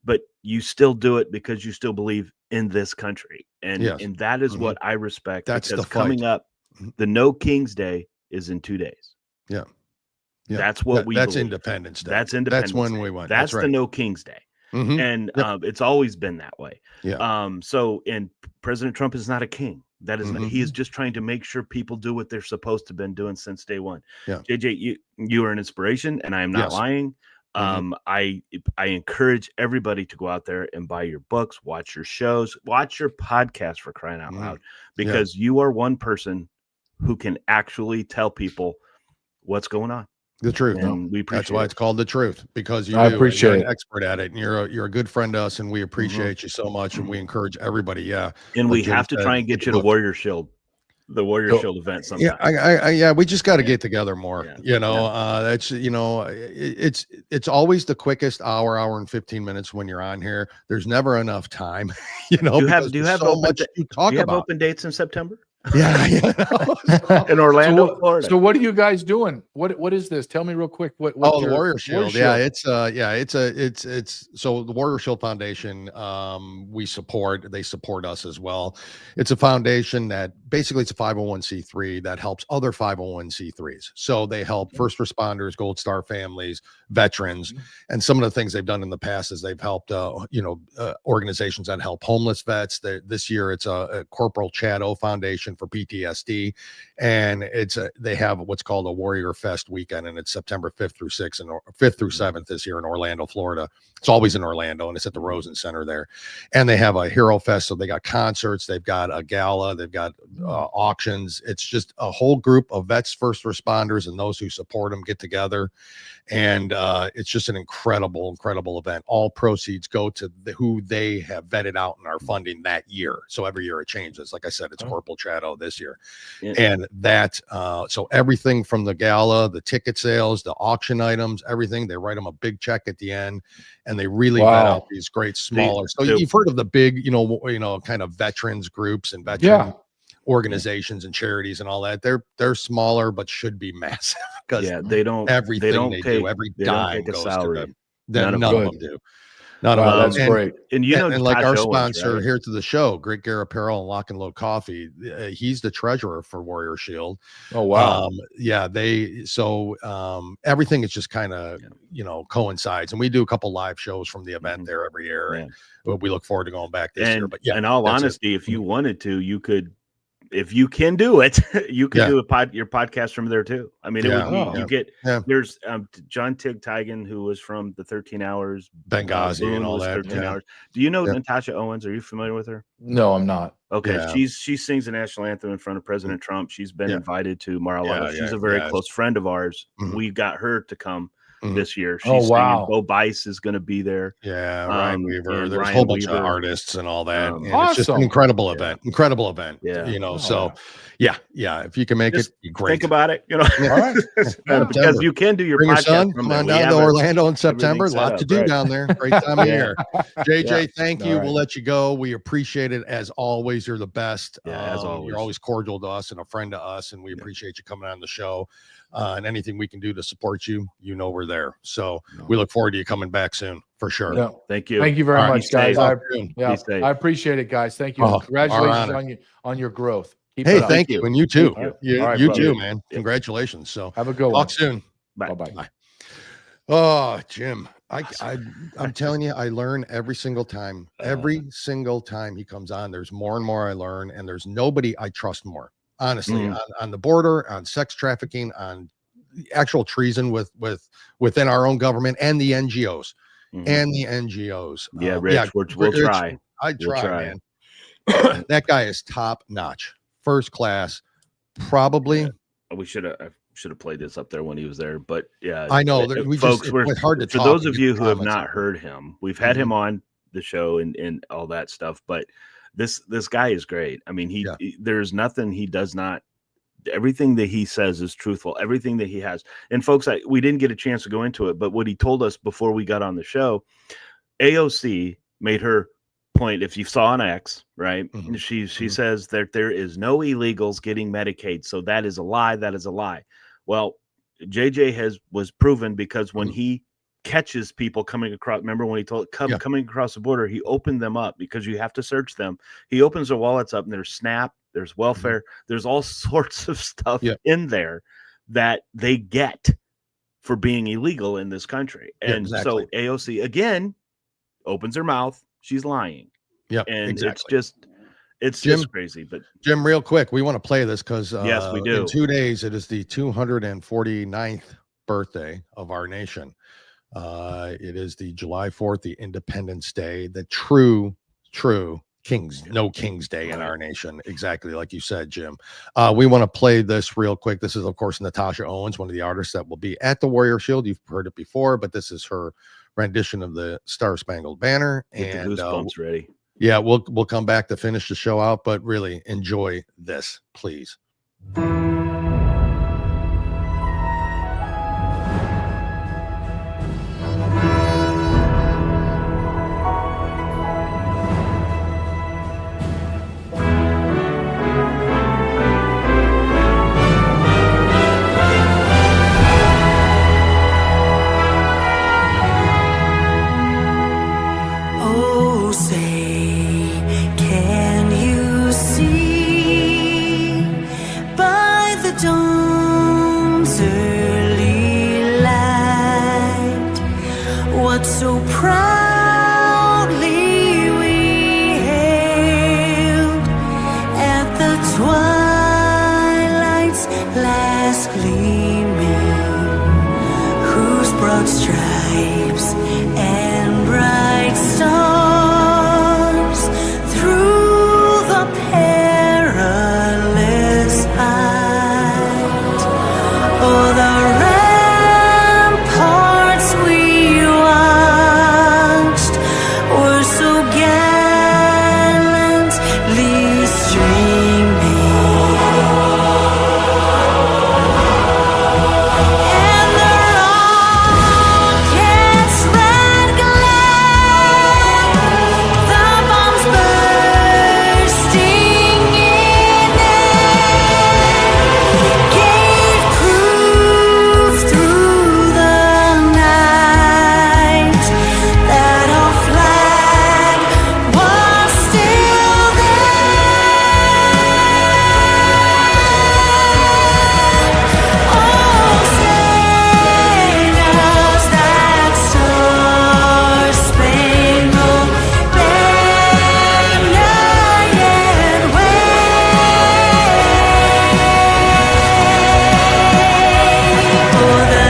but you still do it because you still believe in this country. And that is what I respect. That's because the coming up, the No King's Day is in 2 days. That's what that's Independence Day. That's Independence That's when Day. we went. That's right. The No King's Day. And it's always been that way. So, and President Trump is not a king. That is not, he is just trying to make sure people do what they're supposed to have been doing since day one. JJ, you are an inspiration, and I am not lying. I encourage everybody to go out there and buy your books, watch your shows, watch your podcast, for crying out loud, because you are one person who can actually tell people what's going on. The truth. And we appreciate That's why it's called The Truth, because I appreciate you're an expert at it, and you're a good friend to us, and we appreciate you so much, and we encourage everybody. And we have to try and get you to Warrior Shield. the Warrior So- Shield event sometime. Yeah, we just got to get together more. Yeah. You know, that's it's always the quickest hour and 15 minutes when you're on here. There's never enough time. You know, Do you have because do you there's have so open much da- to talk do you have about? open dates in September Yeah, in Orlando, so, Florida? so what are you guys doing? What is this? Tell me real quick. What Oh, the your Warrior Shield. Yeah, it's so the Warrior Shield Foundation, we support, they support us as well. It's a foundation that basically it's a 501c3 that helps other 501c3s. So they help first responders, Gold Star families, veterans, and some of the things they've done in the past is they've helped organizations that help homeless vets. This year it's a Corporal Chado Foundation for PTSD, and they have what's called a Warrior Fest weekend, and it's September 5th through 6th and 5th through 7th this year in Orlando, Florida. It's always in Orlando, and it's at the Rosen Center there. And they have a Hero Fest, so they got concerts, they've got a gala, they've got auctions. It's just a whole group of vets, first responders, and those who support them get together. And it's just an incredible event. All proceeds go to who they have vetted out and are funding that year. So every year it changes. Like I said, it's Corporal Chado this year. Yeah. And that, so everything from the gala, the ticket sales, the auction items, everything, they write them a big check at the end, and they really vet out these great smaller. So you've heard of the big, kind of veterans groups and veteran organizations and charities and all that. They're smaller, but should be massive because they don't everything they take, do, every they don't dime take a goes salary. to them. None of them do. Wow, that's great. And and like our Natasha sponsor Owens, right? here to the show, Great Gear Apparel and Lock and Load Coffee, he's the treasurer for Warrior Shield. Oh wow. Everything is just kind of coincides, and we do a couple live shows from the event there every year, and we look forward to going back this year. But in all honesty, if you wanted to, you could. If you can do it, you could do your podcast from there too. I mean, you get there's John Tig Tigan, who was from the 13 Hours, Benghazi, and all that. 13 Hours. Do you know Natasha Owens? Are you familiar with her? No, I'm not. Okay, she sings the national anthem in front of President Trump. She's been invited to Mar-a-Lago. She's a very close friend of ours. We got her to come this year. She's singing. Bo Bice is going to be there. Ryan Weaver. There's Ryan a whole bunch Weaver. of artists and all that. And awesome. It's just an incredible event. Incredible event. If you can make just it, great. Think about it. All right. Because you can do your Bring podcast your son. from Come there. on We down have to it. Orlando in September. A Everything's lot set to up, do right. down there. Great time of year. JJ, thank you. All right. We'll let you go. We appreciate it as always. You're the best. As always. You're always cordial to us and a friend to us, and we appreciate you coming on the show. And anything we can do to support you, we're there. So we look forward to you coming back soon for sure. Yeah. Thank you. Thank you very much, guys. Be safe. I appreciate it, guys. Thank you. Congratulations on your growth. Keep Hey, it up. thank you. And you too. All right. You All right, you brother. too, man. Congratulations. So Have a good one. talk soon. Bye. Bye-bye. Oh, Jim, I'm telling you, I learn every single time. Every single time he comes on, there's more and more I learn, and there's nobody I trust more. Honestly, on the border, on sex trafficking, on actual treason within our own government and the NGOs. And the NGOs. Yeah, Rich, we'll try. I try, man. That guy is top notch, first class. Probably. We should have played this up there when he was there, but yeah, I know. Folks, it's hard to for talk those and of get you who have comments not out. heard him, we've had him on the show and all that stuff, but this guy is great. I mean, there's nothing he does not. Everything that he says is truthful. Everything that he has. And folks, we didn't get a chance to go into it, but what he told us before we got on the show, AOC made her point. If you saw an X, right? She says that there is no illegals getting Medicaid. So that is a lie. That is a lie. Well, JJ was proven because when he catches people coming across, remember when he told coming across the border, he opened them up because you have to search them. He opens their wallets up and there's SNAP, there's welfare, there's all sorts of stuff in there that they get for being illegal in this country. And so AOC again opens her mouth, she's lying. And it's just crazy. But Jim, real quick, we want to play this because yes, we do. In 2 days, it is the 249th birthday of our nation. It is the July 4th, the Independence Day, the true King's Day in our nation. Exactly like you said, Jim. We want to play this real quick. This is, of course, Natasha Owens, one of the artists that will be at the Warrior Shield. You've heard it before, but this is her rendition of the Star Spangled Banner. Get the goosebumps ready. Yeah, we'll come back to finish the show out, but really enjoy this, please. Oh, say, can you see by the dawn's early light what so proudly we hailed at the twilight's last gleaming, whose broad stripes and bright stars through the perilous height o'er the ramparts we watched were so gallantly streaming. And the rockets red glare, the bombs bursting in air, gave proof through the night that our flag was still there. Oh, say does that star-spangled banner yet wave o'er the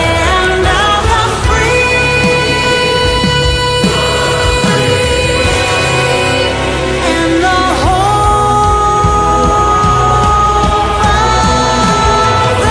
land of the free and the hope of the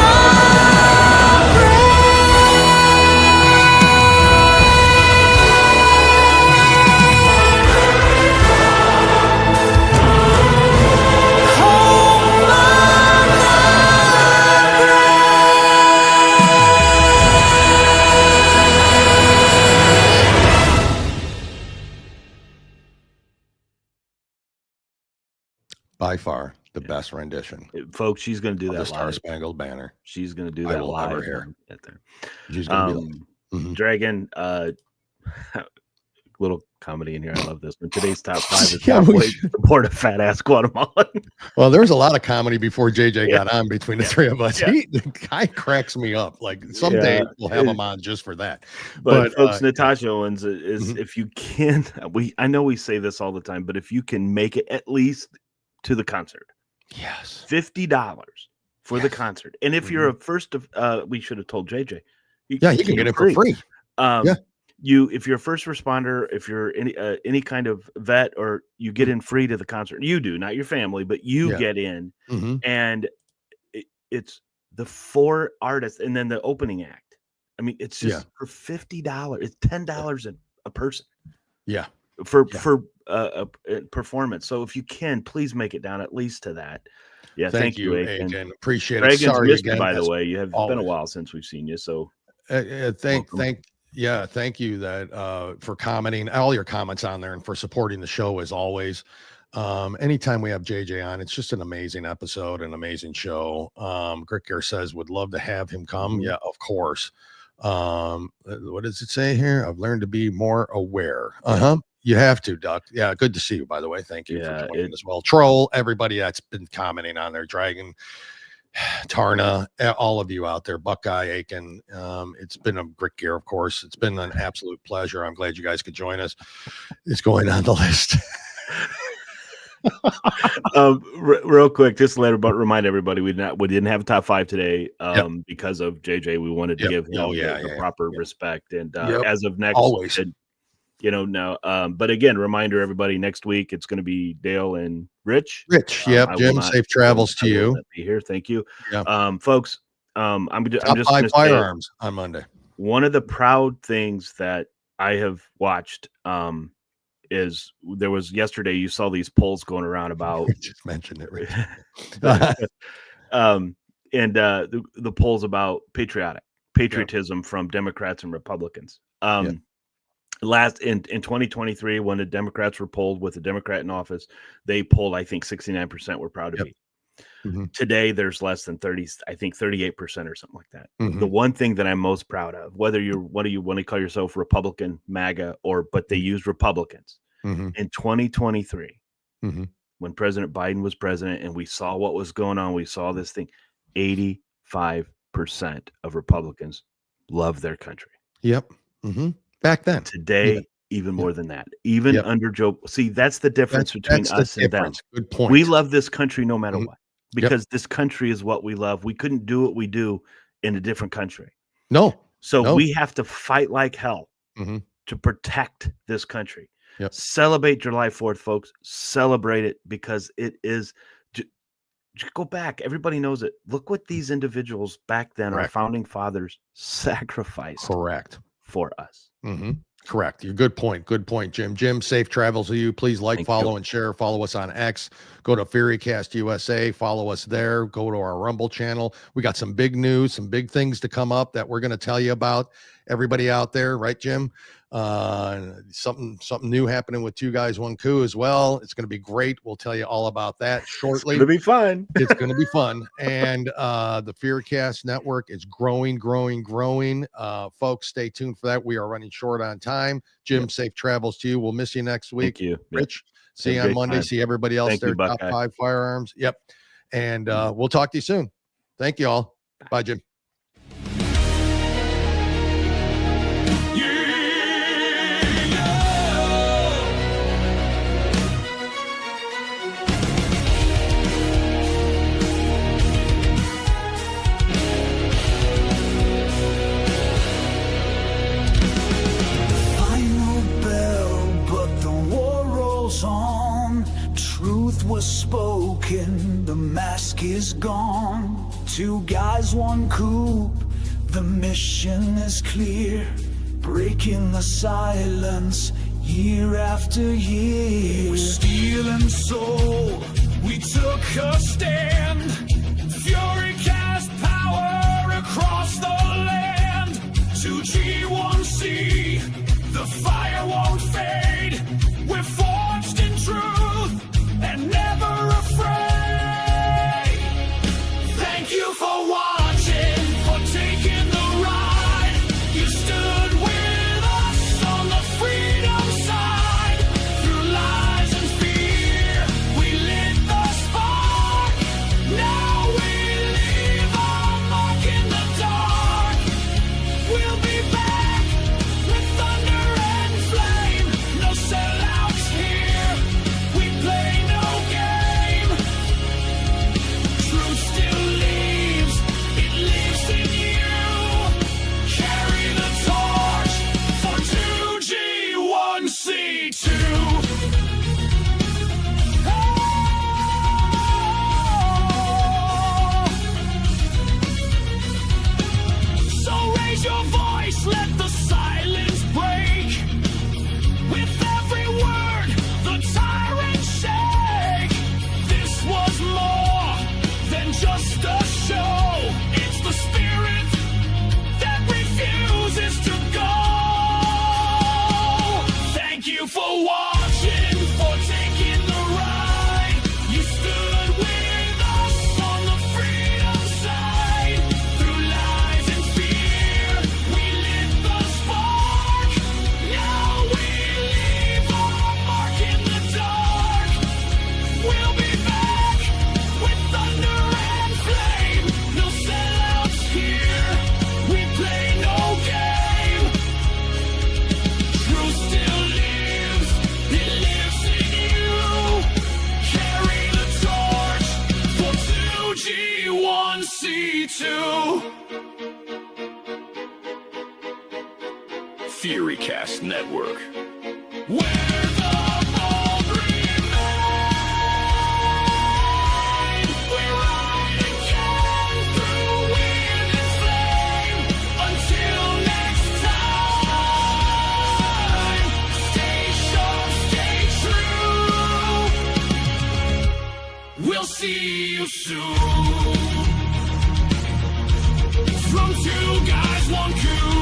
By far the best rendition Folks, she's going to do of the that Star live. Spangled Banner. She's going to do I that will ever live. hear. Get there. She's gonna be like, Mhm. Dragon, little comedy in here. I love this one. Today's top 5 is Yeah, top we way to should- support a fat ass Guatemalan. Well, there was a lot of comedy before JJ Yeah. got on between the three of us. Yeah. The guy cracks me up. Like someday we'll have him on just for that. But folks, yeah. Natasha Owens is Mhm. if you can, I know we say this all the time, but if you can make it at least to the concert, Yes. $50 for the concert, and if you're a first, we should have told JJ. Yeah, he can get it for free. Yeah. If you're a first responder, if you're any kind of vet, or you get in free to the concert, you do, not your family, but you Yeah. get in, Mhm. and it's the 4 artists and then the opening act. I mean, it's just for $50. It's $10 a person. Yeah. For a performance. So if you can, please make it down at least to that. Yeah, thank you, Aiken. Aiken. Appreciate it. Dragon's Sorry missed you, again. by the as way. It's been a always. while since we've seen you. So Thank welcome. you that for commenting, all your comments on there, and for supporting the show as always. Anytime we have JJ on, it's just an amazing episode, an amazing show. Gricker says would love to have him come. Yeah, of course. What does it say here? I've learned to be more aware. You have to, Duck. Yeah, good to see you, by the way. Thank you for joining as well. Troll, everybody that's been commenting on there, Dragon, Tarna, all of you out there, Buckeye, Aiken. It's been a great gear, of course. It's been an absolute pleasure. I'm glad you guys could join us. It's going on the list. Real quick, just to remind everybody, we didn't have a top 5 today because of JJ. We wanted to give him the proper respect, and as of next, always. But again, reminder, everybody, next week it's going to be Dale and Rich. Jim, safe travels to you. Be here, thank you. Yeah. Folks. I'm just top 5 firearms say, on Monday. One of the proud things that I have watched is there was yesterday, you saw these polls going around about just mentioned it right. The polls about patriotism from Democrats and Republicans. Last in 2023, when the Democrats were polled with a Democrat in office, they polled, I think 69% were proud to be. Today, there's less than 30, I think 38% or something like that. The one thing that I'm most proud of, whether you want to call yourself Republican, MAGA, but they use Republicans in 2023, when President Biden was president and we saw what was going on, we saw this thing, 85% of Republicans love their country. Back then. Today, even more than that. Even under Joe. See, that's the difference between us and them. Good point. We love this country no matter what, because this country is what we love. We couldn't do what we do in a different country. So we have to fight like hell to protect this country. Celebrate July 4th, folks. Celebrate it, because it is. Just go back. Everybody knows it. Look what these individuals back then, our founding fathers, sacrificed for us. Correct. Your good point. Good point, Jim. Jim, safe travels to you. Please follow, and share. Follow us on X. Go to FuryCast USA. Follow us there. Go to our Rumble channel. We got some big news, some big things to come up that we're going to tell you about. Everybody out there, right, Jim? Something new happening with Two Guys, One Coup as well. It's going to be great. We'll tell you all about that shortly. It's going to be fun. It's going to be fun. And the FuryCast network is growing. Folks, stay tuned for that. We are running short on time. Jim, safe travels to you. We'll miss you next week. Thank you, Rich. See you on Monday. See everybody else there. Top 5 Firearms. Yep. And we'll talk to you soon. Thank you all. Bye, Jim. Was spoken, the mask is gone. Two guys, one coup. The mission is clear, breaking the silence year after year. With steel and soul, we took a stand. FuryCast power across the land. 2G1C, the fire won't fade. We're forged in truth and never afraid. Thank you for watching, for taking the ride. You stood with us on the freedom side. Through lies and fear, we lit the spark. Now we leave our mark in the dark. We'll be back with thunder and flame. No sellouts here. We play no game. Truth still lives. It lives in you. Carry the torch for 2G1C2. So raise your voice, let the silence break. With every word, the tyrant shake. This was more than just a show. It's the spirit that refuses to go. Thank you for watching, for taking the ride. You stood with us on the freedom side. Through lies and fear, we lit the spark. Now we leave our mark in the dark. We'll be back with thunder and flame. No sellouts here. We play no game. Truth still lives. It lives in you. Carry the torch for 2G1C2. FuryCast Network. Where the bold remain. We ride again through wind and flame. Until next time, stay sharp, stay see you soon. From two guys, one coup.